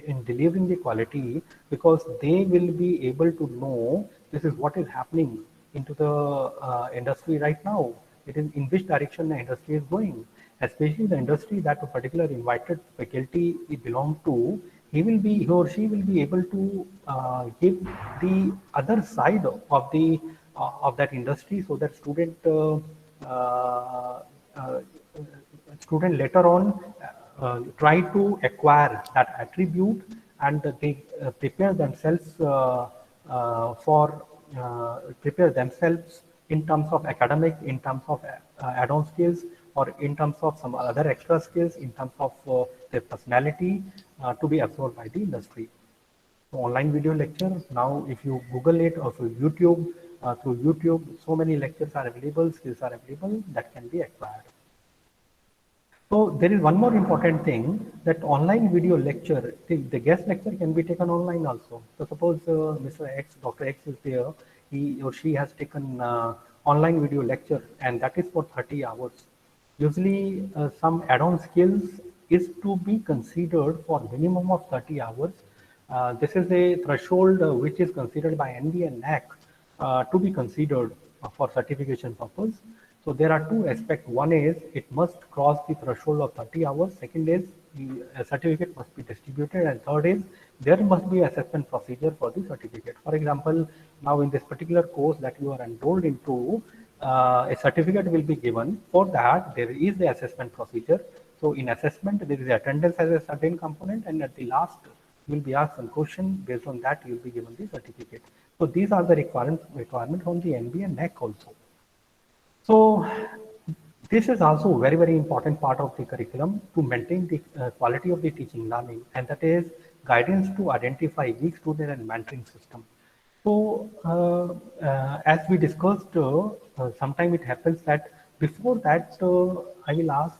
in delivering the quality, because they will be able to know this is what is happening into the industry right now. It is in which direction the industry is going, especially the industry that a particular invited faculty belong to. He or she will be able to give the other side of that industry, so that uh, uh, student later on try to acquire that attribute, and they prepare themselves in terms of academic, in terms of add-on skills, or in terms of some other extra skills, in terms of their personality to be absorbed by the industry. So online video lecture, now if you Google it, or through YouTube, so many lectures are available, skills are available that can be acquired. So there is one more important thing, that online video lecture, the guest lecture can be taken online also. So suppose Mr. X, Dr. X is there, he or she has taken online video lecture, and that is for 30 hours. Usually some add-on skills is to be considered for minimum of 30 hours. This is a threshold which is considered by NB and NAC to be considered for certification purpose. So there are two aspects. One is it must cross the threshold of 30 hours. Second is the certificate must be distributed. And third is there must be assessment procedure for the certificate. For example, now in this particular course that you are enrolled into, a certificate will be given. For that, there is the assessment procedure. So in assessment, there is attendance as a certain component, and at the last, you will be asked some question. Based on that, you will be given the certificate. So these are the requirements from the NB and NAC also. So this is also a very, very important part of the curriculum to maintain the quality of the teaching learning, and that is guidance to identify weak student and mentoring system. So as we discussed, sometime it happens that before that, I'll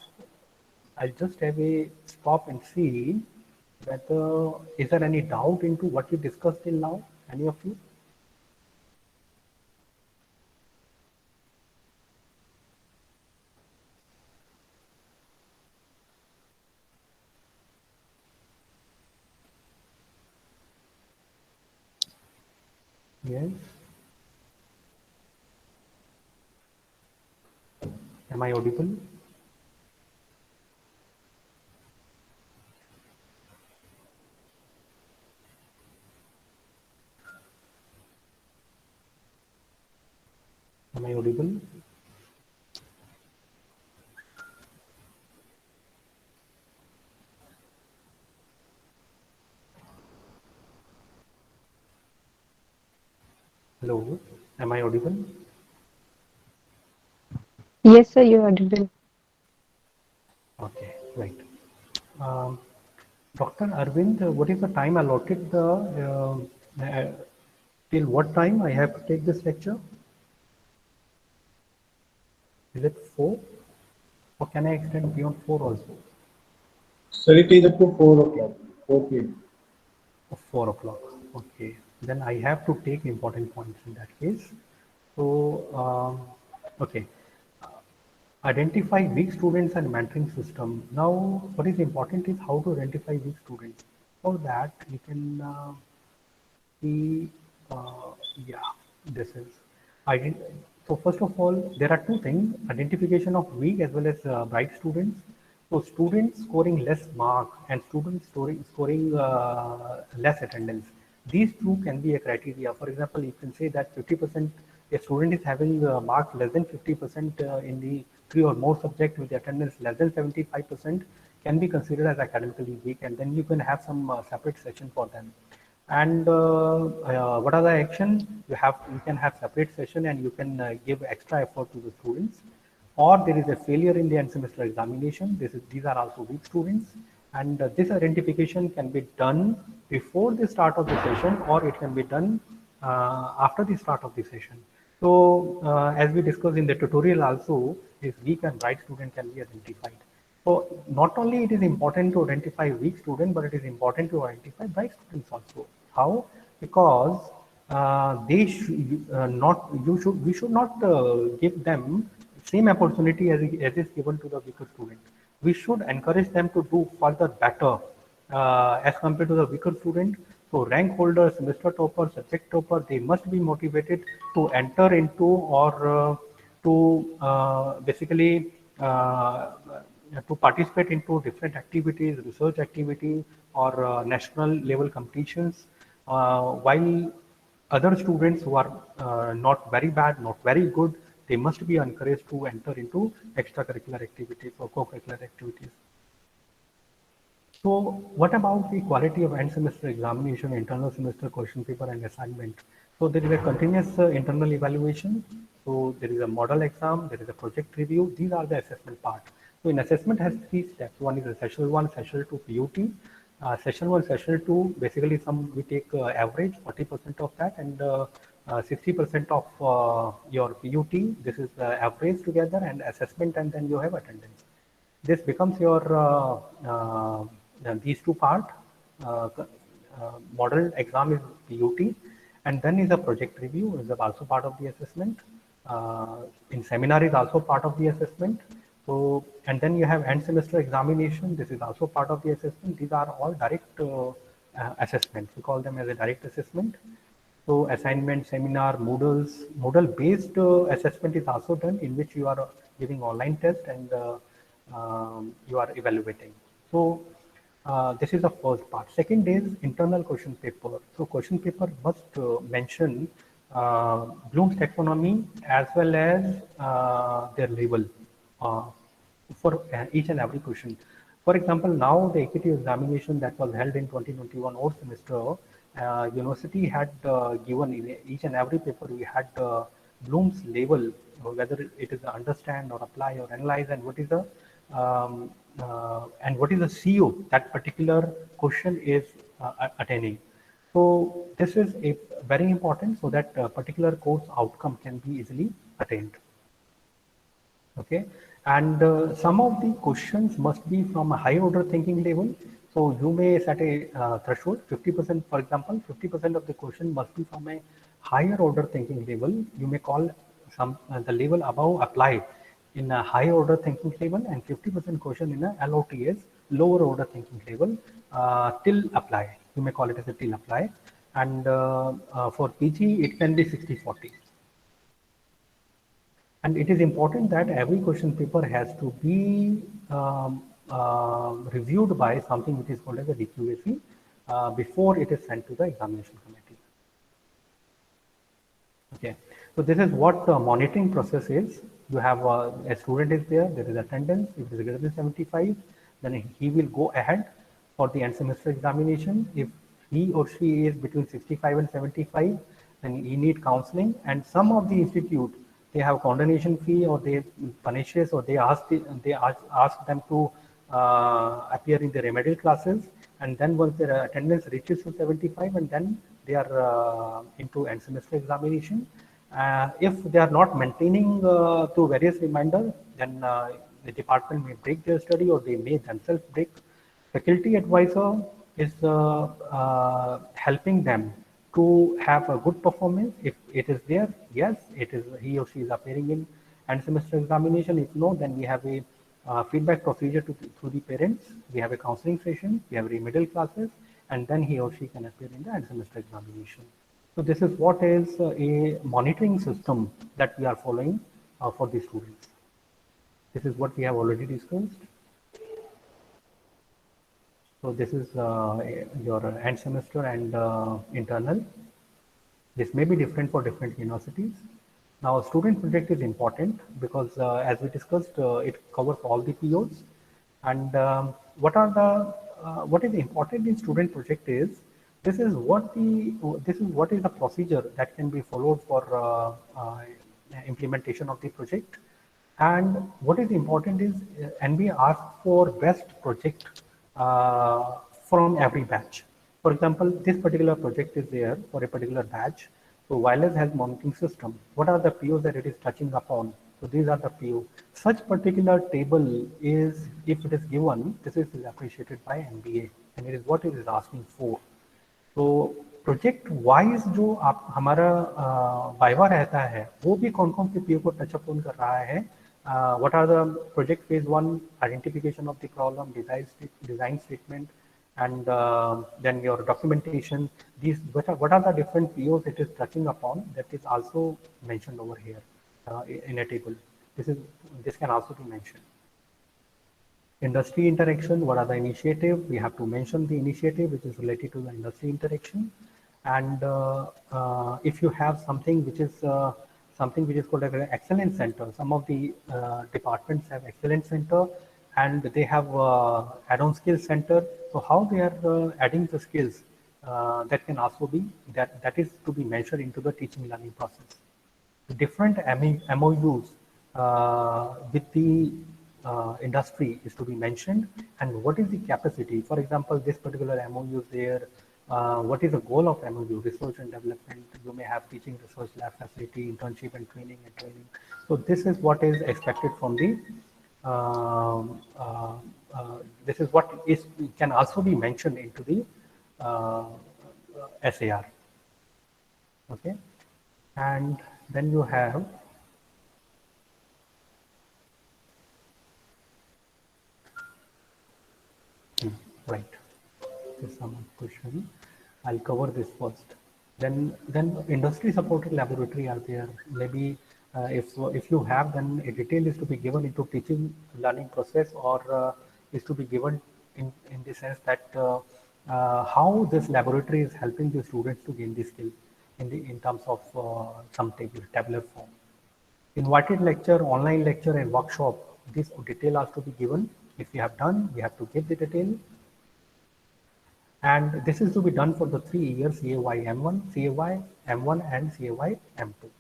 just have a stop and see whether is there any doubt into what we discussed till now, any of you? Yes. Am I audible? Am I audible? Hello, am I audible? Yes, sir, you are audible. Okay, right. Um, Dr. Arvind, what is the time allotted? Till what time I have to take this lecture? Is it 4 or can I extend beyond 4 also? Sir, it is up to 4 o'clock, 4 p.m. 4 o'clock. Okay. Then I have to take important points in that case. So, okay. Identify weak students and mentoring system. Now, what is important is how to identify weak students. For that, we can see, yeah, this is. So first of all, there are two things: identification of weak as well as bright students. So students scoring less mark and students scoring less attendance. These two can be a criteria. For example, you can say that 50% a student is having marks less than 50% in the 3 or more subject with the attendance less than 75% can be considered as academically weak, and then you can have some separate session for them. And what are the action? You can have separate session and you can give extra effort to the students. Or there is a failure in the end semester examination. These are also weak students, and this identification can be done before the start of the session, or it can be done after the start of the session. So as we discussed in the tutorial also, this weak and bright student can be identified. So not only it is important to identify weak student, but it is important to identify bright students also. How? Because they should we should not give them same opportunity as is given to the weaker student. We should encourage them to do further better as compared to the weaker student. So rank holders, semester topper, subject topper, they must be motivated to enter into or to basically to participate into different activities, research activity or national level competitions, while other students who are not very bad, not very good, they must be encouraged to enter into extracurricular activities or co-curricular activities. So what about the quality of end semester examination, internal semester question paper and assignment? So there is a continuous internal evaluation. So there is a model exam, there is a project review. These are the assessment part. So in assessment has 3 steps. One is a session 1, session 2 PUT. Session 1, session 2, basically we take average 40% of that, and 60% of your PUT. This is the average together and assessment, and then you have attendance. This becomes your these two part. Model exam is PUT, and then is a project review is also part of the assessment. In seminar is also part of the assessment. So, and then you have end semester examination. This is also part of the assessment. These are all direct assessments. We call them as a direct assessment. So assignment, seminar, Moodle based assessment is also done, in which you are giving online test and you are evaluating. So this is the first part. Second is internal question paper. So question paper must mention Bloom's taxonomy as well as their label for each and every question. For example, now the equity examination that was held in 2021 old semester, university had given in each and every paper, we had Bloom's label, whether it is understand or apply or analyze, and what is the CO that particular question is attaining. So this is a very important, so that particular course outcome can be easily attained. Okay, and some of the questions must be from a high order thinking level. So you may set a threshold 50%, for example, 50% of the question must be from a higher order thinking level. You may call some the level above apply in a high order thinking level, and 50% question in a LOTS, lower order thinking level, till apply. You may call it as a till apply. And for PG, it can be 60-40. And it is important that every question paper has to be reviewed by something which is called as a DQAC before it is sent to the examination committee. Okay, so this is what the monitoring process is. You have a student is there is attendance. If it is greater than 75, then he will go ahead for the end semester examination. If he or she is between 65 and 75, then he need counseling. And some of the institute, they have condonation fee, or they punishes, or they ask them to appear in the remedial classes, and then once their attendance reaches to 75, and then they are into end semester examination. If they are not maintaining through various reminders, then the department may break their study or they may themselves break. Faculty advisor is helping them to have a good performance. If it is there, yes, it is he or she is appearing in end semester examination. If no, then we have a feedback procedure to the parents. We have a counseling session, we have remedial classes, and then he or she can appear in the end semester examination. So this is what is a monitoring system that we are following for the students. This is what we have already discussed. So this is your end semester and internal. This may be different for different universities. Now, student project is important because as we discussed, it covers all the POs. And what is important in student project is this is what is the procedure that can be followed for implementation of the project. And what is important is NB asks for best project from every batch. For example, this particular project is there for a particular batch. So wireless has monitoring system. What are the POs that it is touching upon? So these are the PO. Such particular table is, if it is given, this is appreciated by NBA, and it is what it is asking for. तो project wise जो आप हमारा viva रहता है वो भी कौन कौन से पीओ को टचअप ऑन कर रहा है. What are the project phase 1 identification of the problem, design statement, and then your documentation. These what are the different POs it is touching upon, that is also mentioned over here in a table. This can also be mentioned. Industry interaction, what are the initiative? We have to mention the initiative which is related to the industry interaction. And if you have something which is called an excellence center, some of the departments have excellence center and they have add-on skills center. So how they are adding the skills, that can also be, that is to be mentioned into the teaching learning process. The different MOUs with the industry is to be mentioned, and what is the capacity. For example, this particular MOU is there. What is the goal of MOU? Research and development. You may have teaching, research lab facility, internship and training. So this is what is expected from the this is what is can also be mentioned into the SAR. Okay, and then you have right. This is some question. I'll cover this first. Then industry supported laboratory are there. Maybe if you have, then a detail is to be given into teaching learning process, or is to be given in the sense that how this laboratory is helping the students to gain the skill in terms of some tabular form. Invited lecture, online lecture and workshop, this detail has to be given. If we have done, we have to give the detail. And this is to be done for the 3 years, CAY M1, CAY M1 and CAY M2.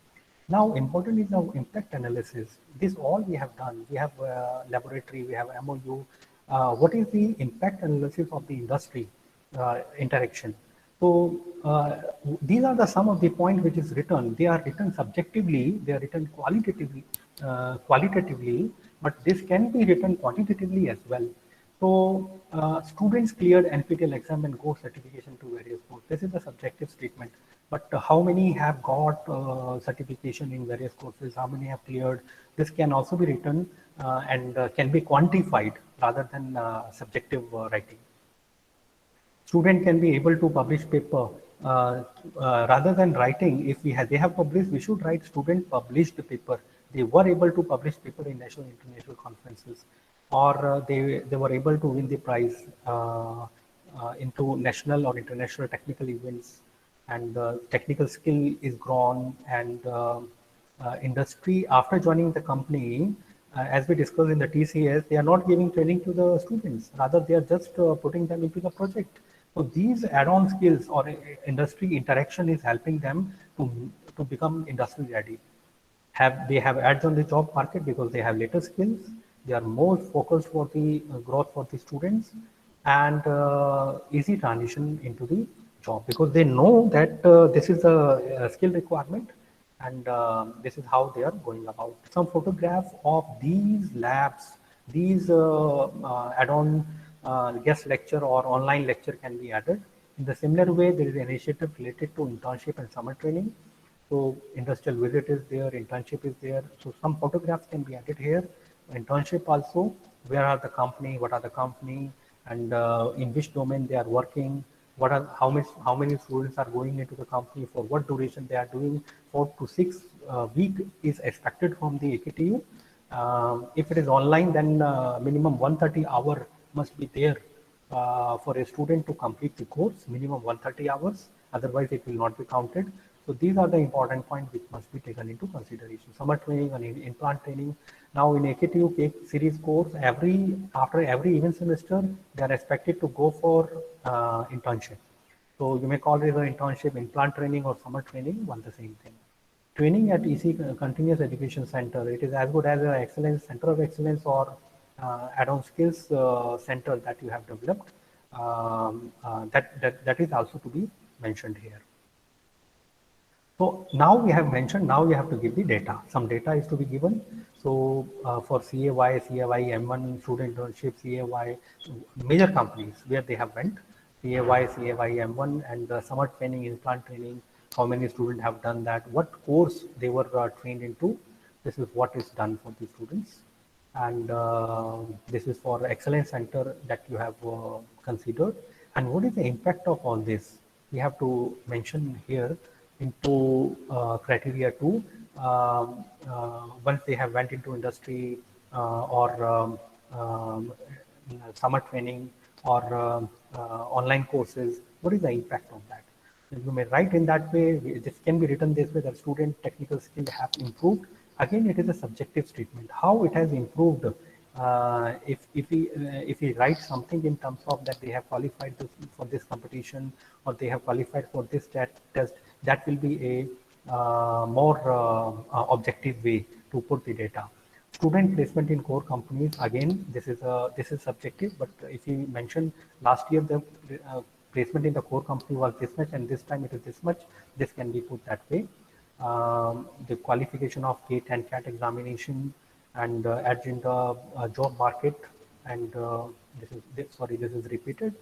Now, important is the impact analysis. This all we have done. We have laboratory, we have MOU. What is the impact analysis of the industry interaction? So these are the some of the points which is written. They are written subjectively, they are written qualitatively, but this can be written quantitatively as well. So students cleared NPTEL exam and go certification to various courses. This is a subjective statement. But how many have got certification in various courses? How many have cleared? This can also be written and can be quantified rather than subjective writing. Student can be able to publish paper rather than writing. If they have published, we should write student published paper. They were able to publish paper in national international conferences, or they were able to win the prize into national or international technical events, and technical skill is grown. And industry, after joining the company, as we discussed in the TCS, they are not giving training to the students, rather they are just putting them into the project. So these add-on skills or industry interaction is helping them to become industry ready. They have ads on the job market because they have later skills. They are more focused for the growth for the students, and easy transition into the job because they know that this is a skill requirement, and this is how they are going about. Some photograph of these labs these add-on guest lecture or online lecture can be added. In the similar way, there is an initiative related to internship and summer training. So industrial visit is there, internship is there. So some photographs can be added here. Internship also, where are the company, what are the company, and in which domain they are working, how many students are going into the company, for what duration they are doing. 4 to 6 week is expected from the AKTU. If it is online, then minimum 130 hour must be there for a student to complete the course, minimum 130 hours, otherwise it will not be counted. So these are the important points which must be taken into consideration. Summer training and implant training. Now in AKTU K series course, after every event semester, they are expected to go for internship. So you may call it an internship, implant training or summer training, one the same thing. Training at EC Continuous Education Center, it is as good as an excellence, center of excellence or add-on skills center that you have developed. That is also to be mentioned here. So now we have mentioned, now you have to give the data. Some data is to be given. So for CAY, M1 student internship, CAY, major companies where they have went, CAY, M1, and summer training, implant training, how many students have done that, what course they were trained into. This is what is done for the students. And this is for excellence center that you have considered. And what is the impact of all this? We have to mention here into criteria 2. Once they have went into industry or summer training or online courses, what is the impact of that? You may write in that way. This can be written this way, that student technical skills have improved. Again, it is a subjective statement. How it has improved, if we write something in terms of that they have qualified for this competition or they have qualified for this test, that will be a more objective way to put the data. Student placement in core companies, again, this is subjective, but if you mention last year the placement in the core company was this much and this time it is this much, this can be put that way. The qualification of GATE and CAT examination and edge in the job market, and this is repeated.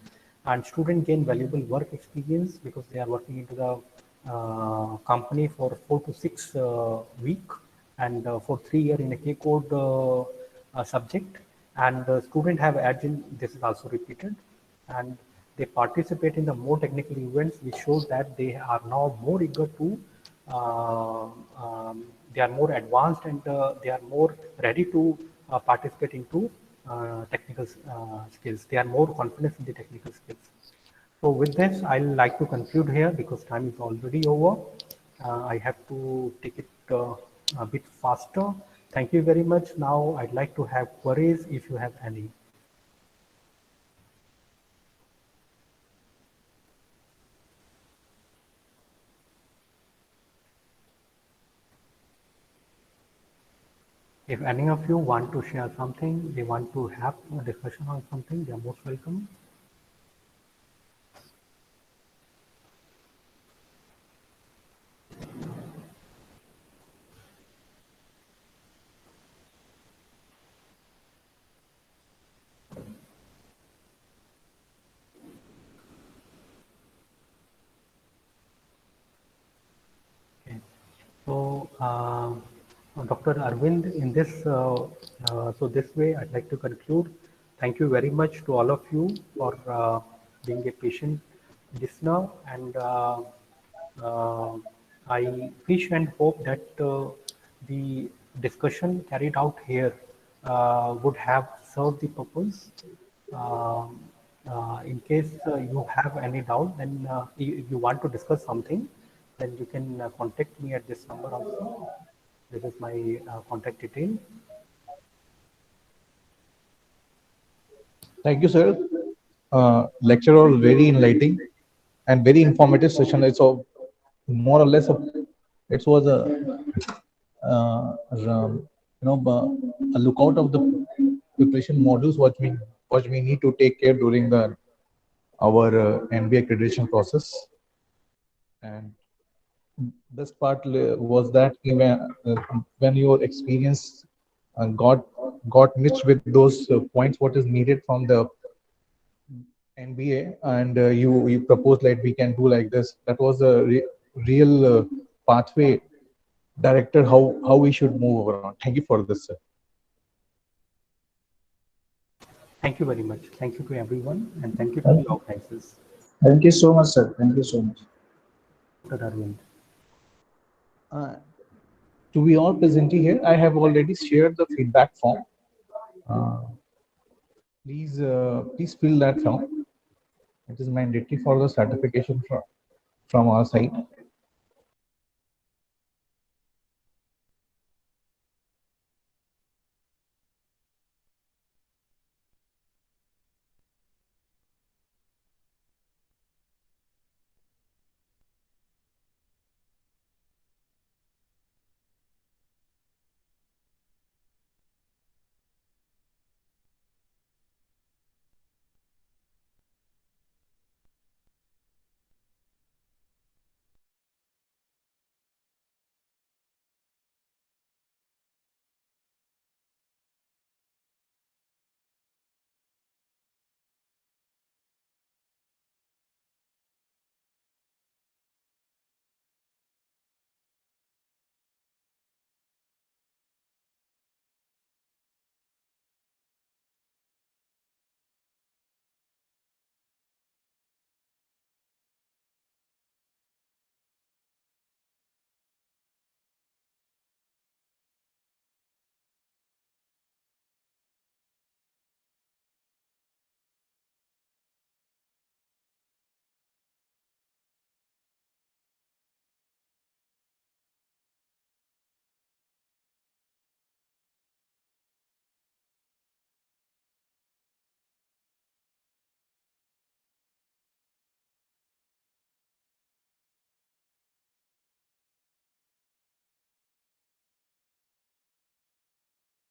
And student gain valuable work experience because they are working into the company for 4 to 6 week and for 3 years in a K code subject. And student have edge in, this is also repeated. And they participate in the more technical events, which shows that they are now more eager to they are more advanced and they are more ready to participate into technical skills. They are more confident in the technical skills. So with this, I'd like to conclude here because time is already over. I have to take it a bit faster. Thank you very much. Now I'd like to have queries if you have any. If any of you want to share something, they want to have a discussion on something, they are most welcome. Okay. So, Dr. Arvind, in this, so this way I'd like to conclude. Thank you very much to all of you for being a patient listener, and I wish and hope that the discussion carried out here would have served the purpose. In case you have any doubt, then if you want to discuss something, then you can contact me at this number also. This is my contact detail. Thank you, sir. Lecture was very enlightening and very informative session. It's a more or less it was a lookout of the preparation modules what we need to take care during our MBA accreditation process. And best part was that when your experience got got niche with those points what is needed from the NBA, and you proposed like we can do like this. That was a real pathway directed how we should move around. Thank you for this, sir. Thank you very much. Thank you to everyone, and thank you to the organizers. Thank you so much, sir. Thank you so much. Dr. Arvind. To be all present here, I have already shared the feedback form. Please fill that form. It is mandatory for the certification from our side.